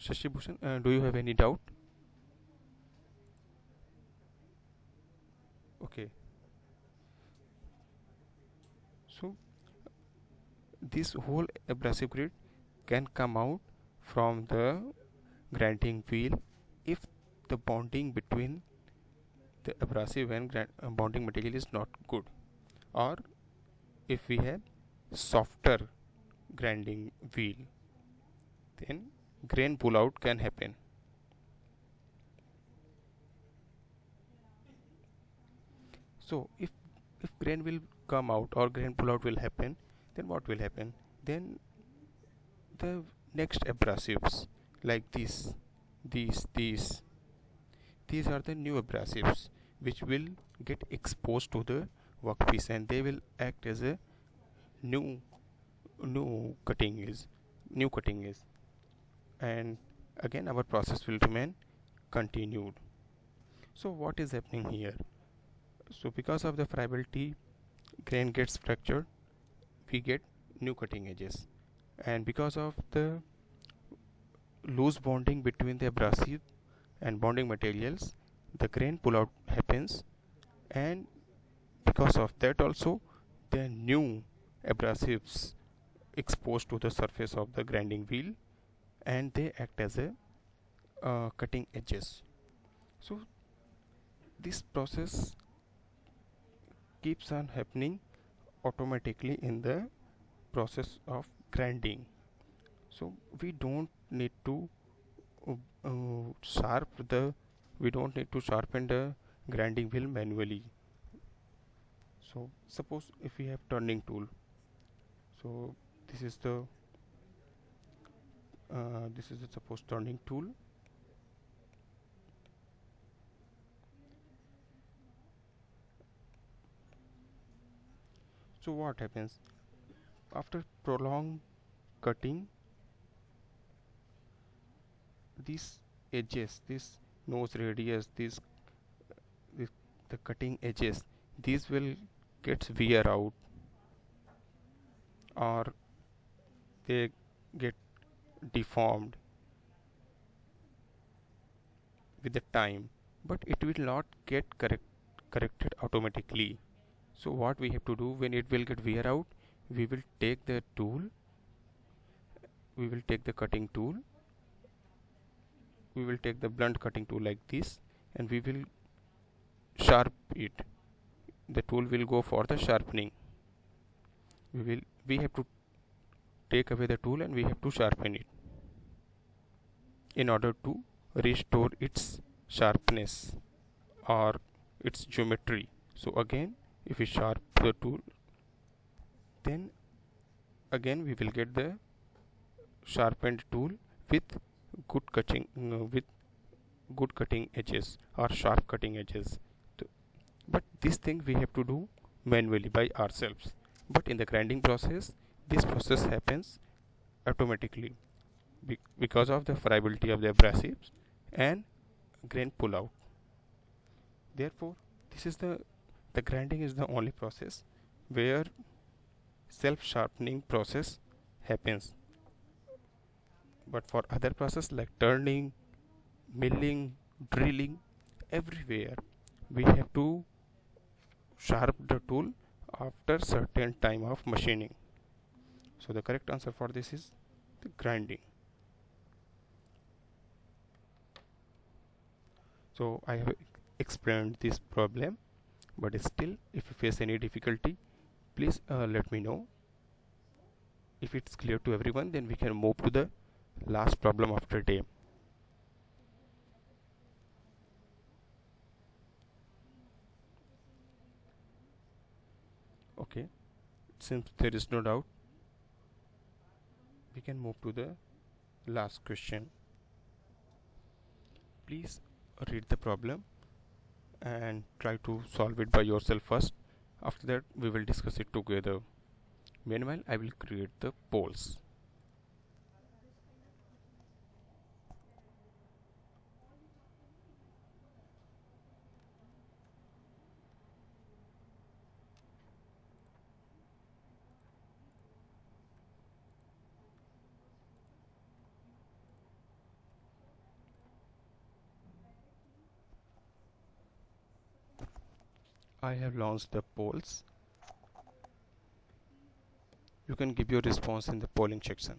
Shashi Bhushan, do you have any doubt? Okay. So this whole abrasive grid can come out from the grinding wheel if the bonding between the abrasive and bonding material is not good, or if we have softer grinding wheel, then grain pull out can happen. So if grain will come out or grain pull out will happen, then what will happen? Then the next abrasives, like these are the new abrasives which will get exposed to the workpiece, and they will act as a new cutting is, and again our process will remain continued. So what is happening here? So because of the friability, grain gets fractured, we get new cutting edges, and because of the loose bonding between the abrasive and bonding materials, the grain pull out happens, and because of that also the new abrasives exposed to the surface of the grinding wheel, and they act as a cutting edges. So this process keeps on happening automatically in the process of grinding. So we don't need to uh, sharp the we don't need to sharpen the grinding wheel manually. So suppose if we have turning tool, so this is the suppose turning tool. So what happens after prolonged cutting? These edges, this nose radius, this the cutting edges, these will get wear out, or they get deformed with the time, but it will not get corrected automatically. So what we have to do when it will get wear out, we will take the tool, we will take the cutting tool, we will take the blunt cutting tool like this, and we will sharp it. The tool will go for the sharpening. We have to take away the tool and we have to sharpen it in order to restore its sharpness or its geometry. So again, if we sharp the tool, then again we will get the sharpened tool with with good cutting edges or sharp cutting edges. But this thing we have to do manually by ourselves. But in the grinding process, this process happens automatically because of the friability of the abrasives and grain pull out. Therefore, this is the grinding is the only process where self sharpening process happens. But for other process like turning, milling, drilling, everywhere we have to sharp the tool after certain time of machining. So the correct answer for this is the grinding. So I have explained this problem, but still if you face any difficulty, please let me know. If it's clear to everyone, then we can move to the last problem of the day. Okay, since there is no doubt, we can move to the last question. Please read the problem and try to solve it by yourself first. After that, we will discuss it together. Meanwhile, I will create the polls. I have launched the polls. You can give your response in the polling section.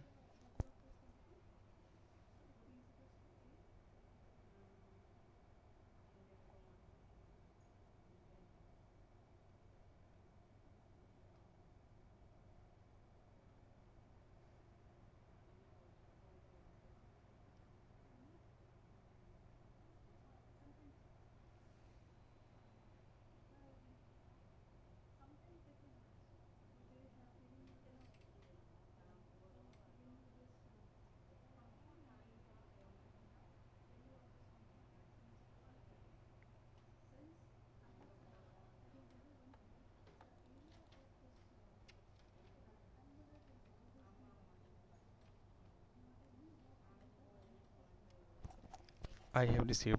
I have received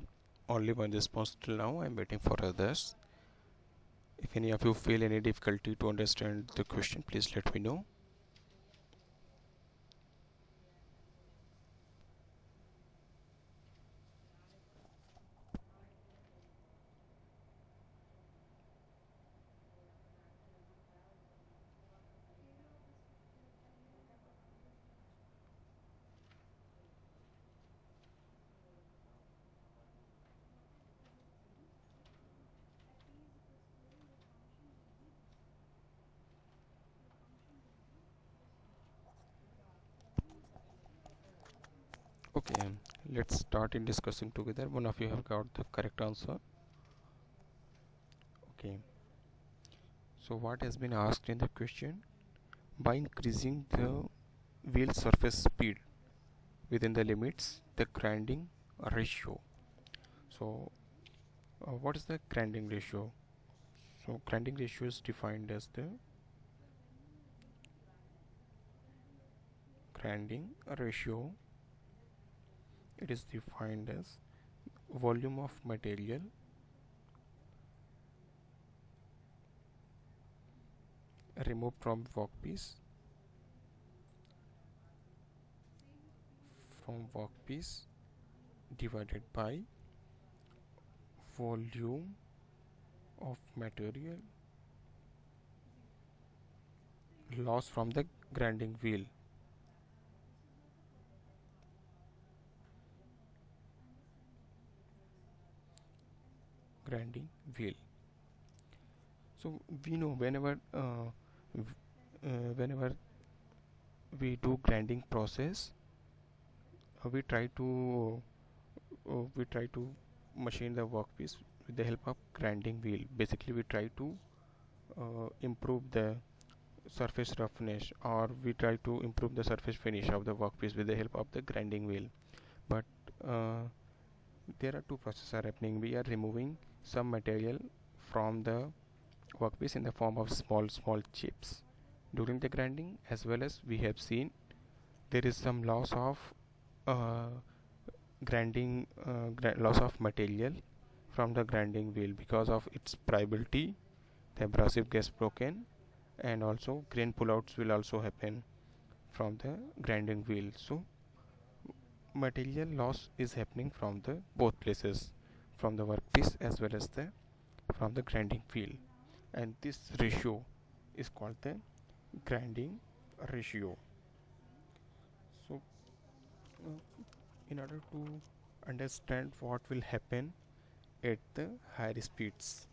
only one response till now. I am waiting for others. If any of you feel any difficulty to understand the question, please let me know. Okay, let's start in discussing together. One of you have got the correct answer. Okay, so what has been asked in the question? By increasing the wheel surface speed within the limits, the grinding ratio. So what is the grinding ratio? So grinding ratio is defined as the grinding ratio. It is defined as volume of material removed from workpiece divided by volume of material lost from the grinding wheel. Grinding wheel. So we know whenever we do grinding process, we try to machine the workpiece with the help of grinding wheel. Basically, we try to improve the surface roughness, or we try to improve the surface finish of the workpiece with the help of the grinding wheel. But there are two processes are happening. We are removing some material from the workpiece in the form of small chips during the grinding, as well as we have seen there is some loss of uh, loss of material from the grinding wheel because of its priability. The abrasive gets broken, and also grain pullouts will also happen from the grinding wheel. So material loss is happening from the both places, from the workpiece as well as the from the grinding wheel, and this ratio is called the grinding ratio. So in order to understand what will happen at the higher speeds,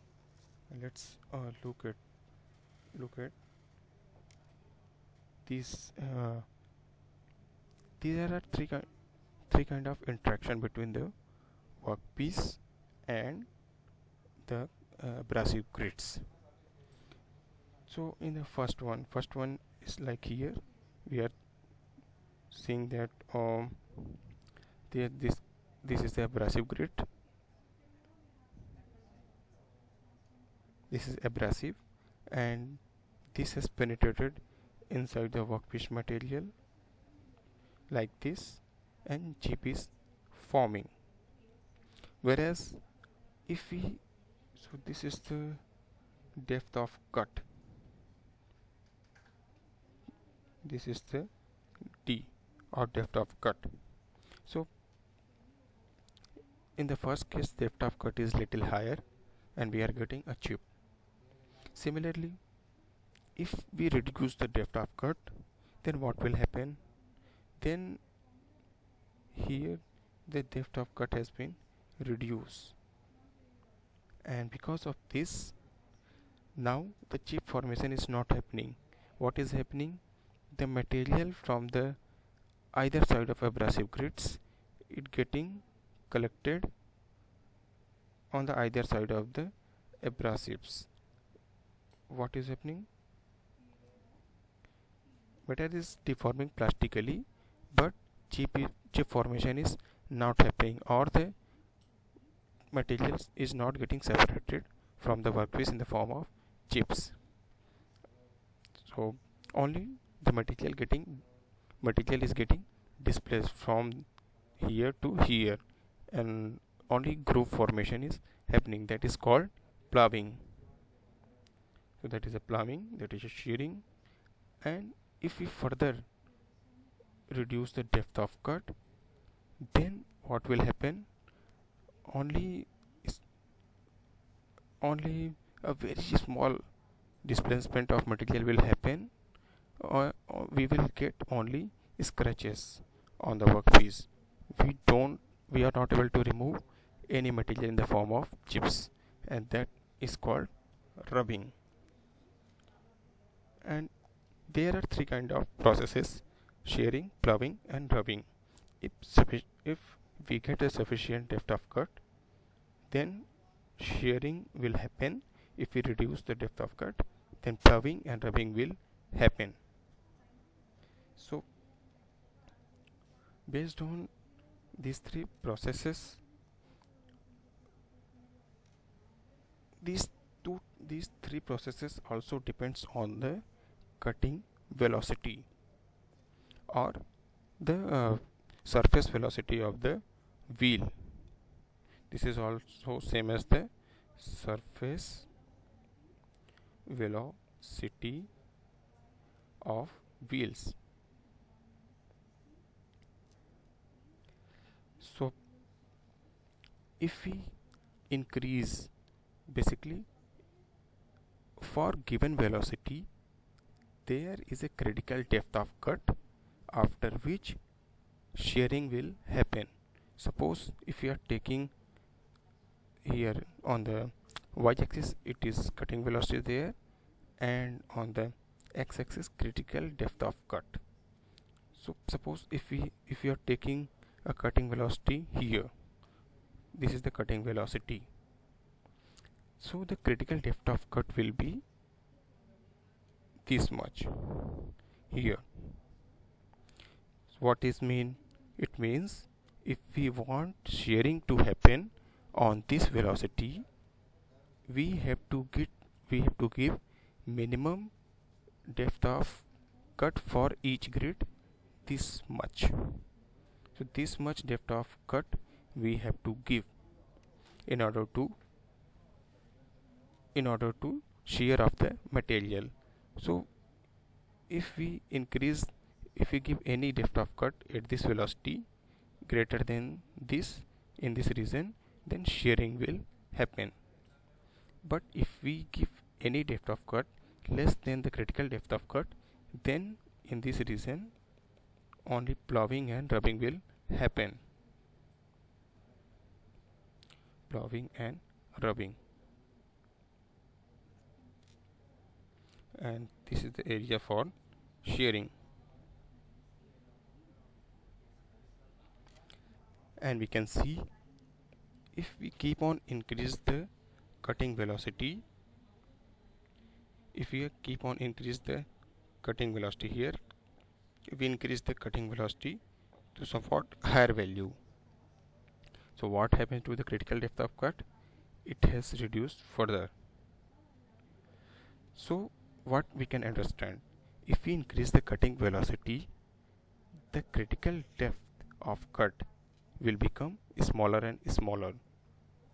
let's look at these. There are three kind of interaction between the workpiece and the abrasive grids. So in the first one is like here. We are seeing that there this is the abrasive grid. This is abrasive, and this has penetrated inside the workpiece material like this, and chip is forming. Whereas if we so this is the depth of cut, this is the D, or depth of cut. So in the first case, depth of cut is little higher and we are getting a chip. Similarly, if we reduce the depth of cut, then what will happen? Then here the depth of cut has been reduced, and because of this, now the chip formation is not happening. What is happening? The material from the either side of abrasive grids, it getting collected on the either side of the abrasives. What is happening? Material is deforming plastically, but chip formation is not happening, or the material is not getting separated from the workpiece in the form of chips. So only the material is getting displaced from here to here, and only groove formation is happening. That is called ploughing. So that is a ploughing, that is a shearing. And if we further reduce the depth of cut, then what will happen? Only a very small displacement of material will happen, or we will get only scratches on the workpiece. We are not able to remove any material in the form of chips, and that is called rubbing. And there are three kind of processes: shearing, ploughing, and rubbing. if we get a sufficient depth of cut, then shearing will happen. If we reduce the depth of cut, then ploughing and rubbing will happen. So based on these these three processes also depends on the cutting velocity or the surface velocity of the wheel. This is also same as the surface velocity of wheels. So if we increase, basically for given velocity there is a critical depth of cut after which shearing will happen. Suppose if you are taking here on the y-axis, it is cutting velocity there, and on the x-axis critical depth of cut. So suppose if you are taking a cutting velocity here, this is the cutting velocity, so the critical depth of cut will be this much here. So what is mean? It means if we want shearing to happen on this velocity, we have to give minimum depth of cut for each grid this much. So this much depth of cut we have to give in order to shear of the material. So if we give any depth of cut at this velocity greater than this in this region, then shearing will happen. But if we give any depth of cut less than the critical depth of cut, then in this region only ploughing and rubbing will happen. Ploughing and rubbing. And this is the area for shearing. And we can see if we keep on increase the cutting velocity, if we keep on increase the cutting velocity here, if we increase the cutting velocity to somewhat higher value, so what happens to the critical depth of cut? It has reduced further. So what we can understand, if we increase the cutting velocity, the critical depth of cut will become smaller and smaller.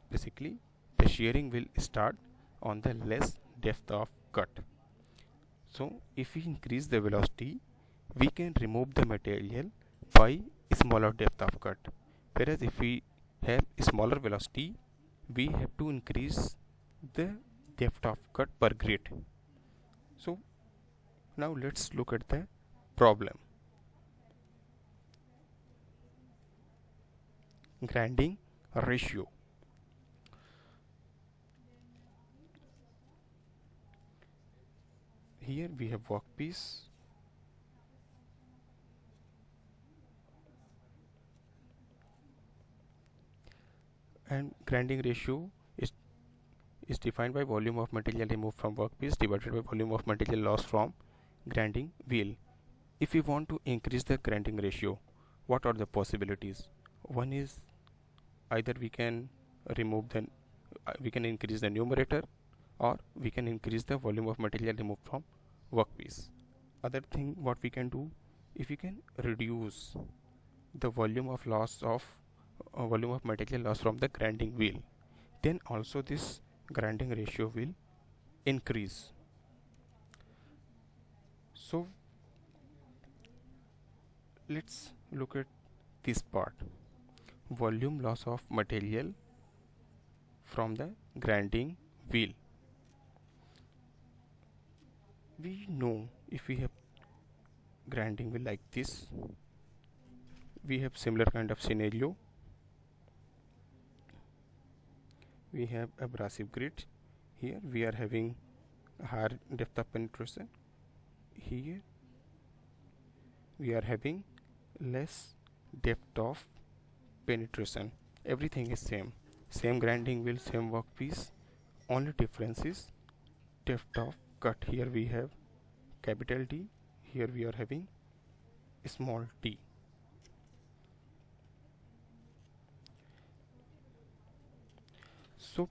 Basically the shearing will start on the less depth of cut. So if we increase the velocity, we can remove the material by smaller depth of cut, whereas if we have smaller velocity, we have to increase the depth of cut per grid. So now let's look at the problem. Grinding ratio. Here we have workpiece and grinding ratio is defined by volume of material removed from workpiece divided by volume of material lost from grinding wheel. If we want to increase the grinding ratio, what are the possibilities? One is either we can increase the numerator, or we can increase the volume of material removed from workpiece. Other thing what we can do, if we can reduce the volume of material loss from the grinding wheel, then also this grinding ratio will increase. So let's look at this part, volume loss of material from the grinding wheel. We know if we have grinding wheel like this, we have similar kind of scenario. We have abrasive grid. Here we are having higher depth of penetration. Here we are having less depth of penetration, everything is same grinding wheel, same workpiece. Only difference is depth of cut. Here we have capital D, here we are having small t. So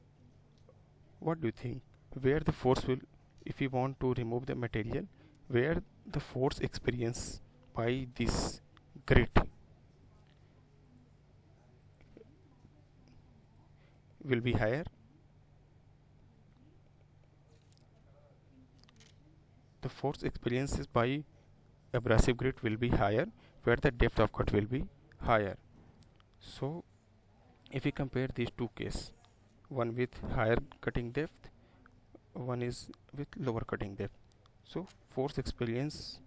what do you think, where the force will, if we want to remove the material, where the force experienced by this grit will be higher? The force experienced by abrasive grit will be higher, where the depth of cut will be higher. So if we compare these two cases, one with higher cutting depth, one is with lower cutting depth, so force experience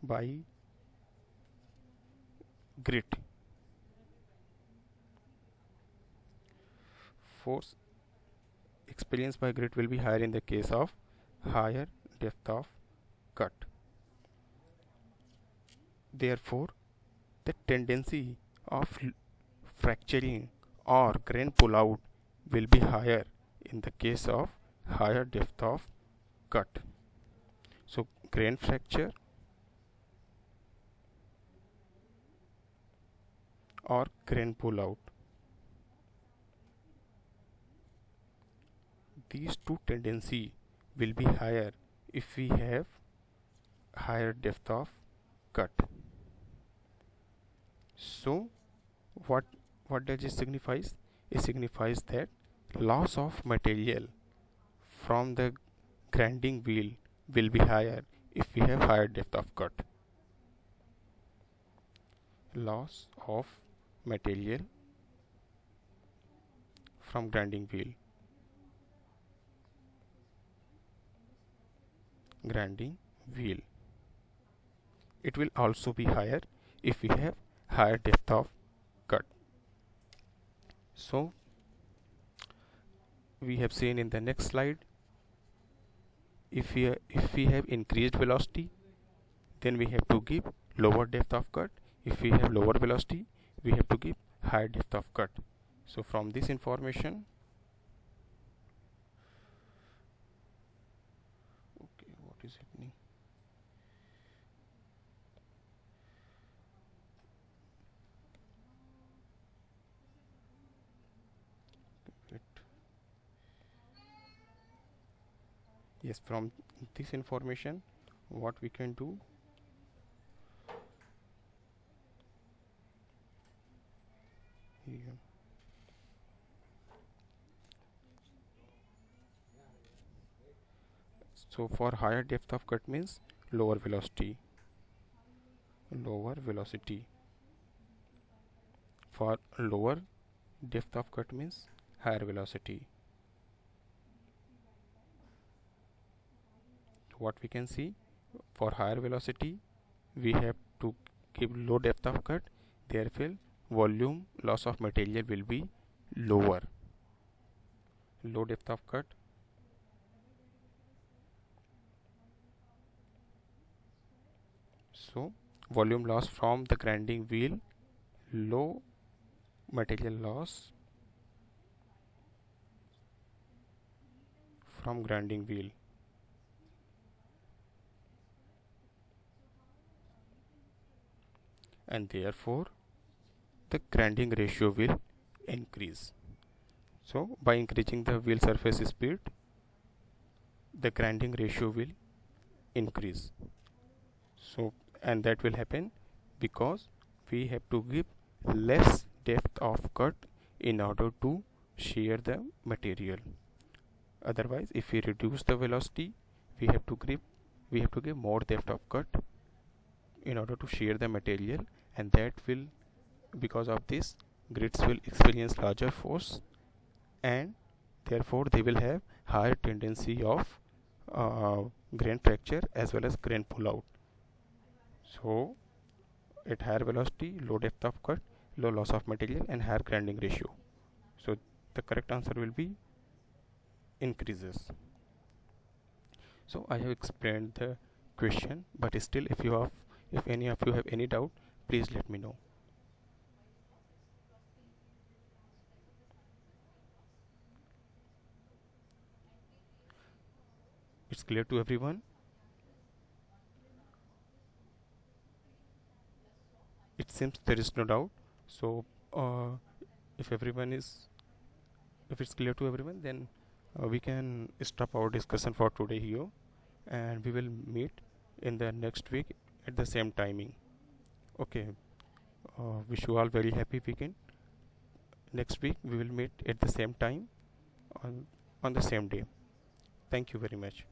by grit, force experienced by grit will be higher in the case of higher depth of cut. Therefore the tendency of fracturing or grain pullout will be higher in the case of higher depth of cut. So grain fracture or grain pullout, these two tendency will be higher if we have higher depth of cut. So what does it signifies? It signifies that loss of material from the grinding wheel will be higher if we have higher depth of cut. Loss of material from grinding wheel, it will also be higher if we have higher depth of cut. So we have seen in the next slide, if we have increased velocity, then we have to give lower depth of cut. If we have lower velocity, we have to give higher depth of cut. So from this information, okay, what is happening? Yes, from this information, what we can do, here. So for higher depth of cut means lower velocity. For lower depth of cut means higher velocity. What we can see, for higher velocity we have to give low depth of cut, therefore volume loss of material will be lower. Low depth of cut, so volume loss from the grinding wheel, low material loss from grinding wheel. And therefore the grinding ratio will increase. So by increasing the wheel surface speed, the grinding ratio will increase. So, and that will happen because we have to give less depth of cut in order to shear the material. Otherwise, if we reduce the velocity, we have to give more depth of cut in order to shear the material, and that will, because of this, grits will experience larger force, and therefore they will have higher tendency of grain fracture as well as grain pullout. So at higher velocity, low depth of cut, low loss of material, and higher grinding ratio. So the correct answer will be increases. So I have explained the question, but still if any of you have any doubt, please let me know. It's clear to everyone? It seems there is no doubt. So if everyone is, if it's clear to everyone, then we can stop our discussion for today here, and we will meet in the next week at the same timing. Okay. Wish you all very happy weekend. Next week we will meet at the same time on the same day. Thank you very much.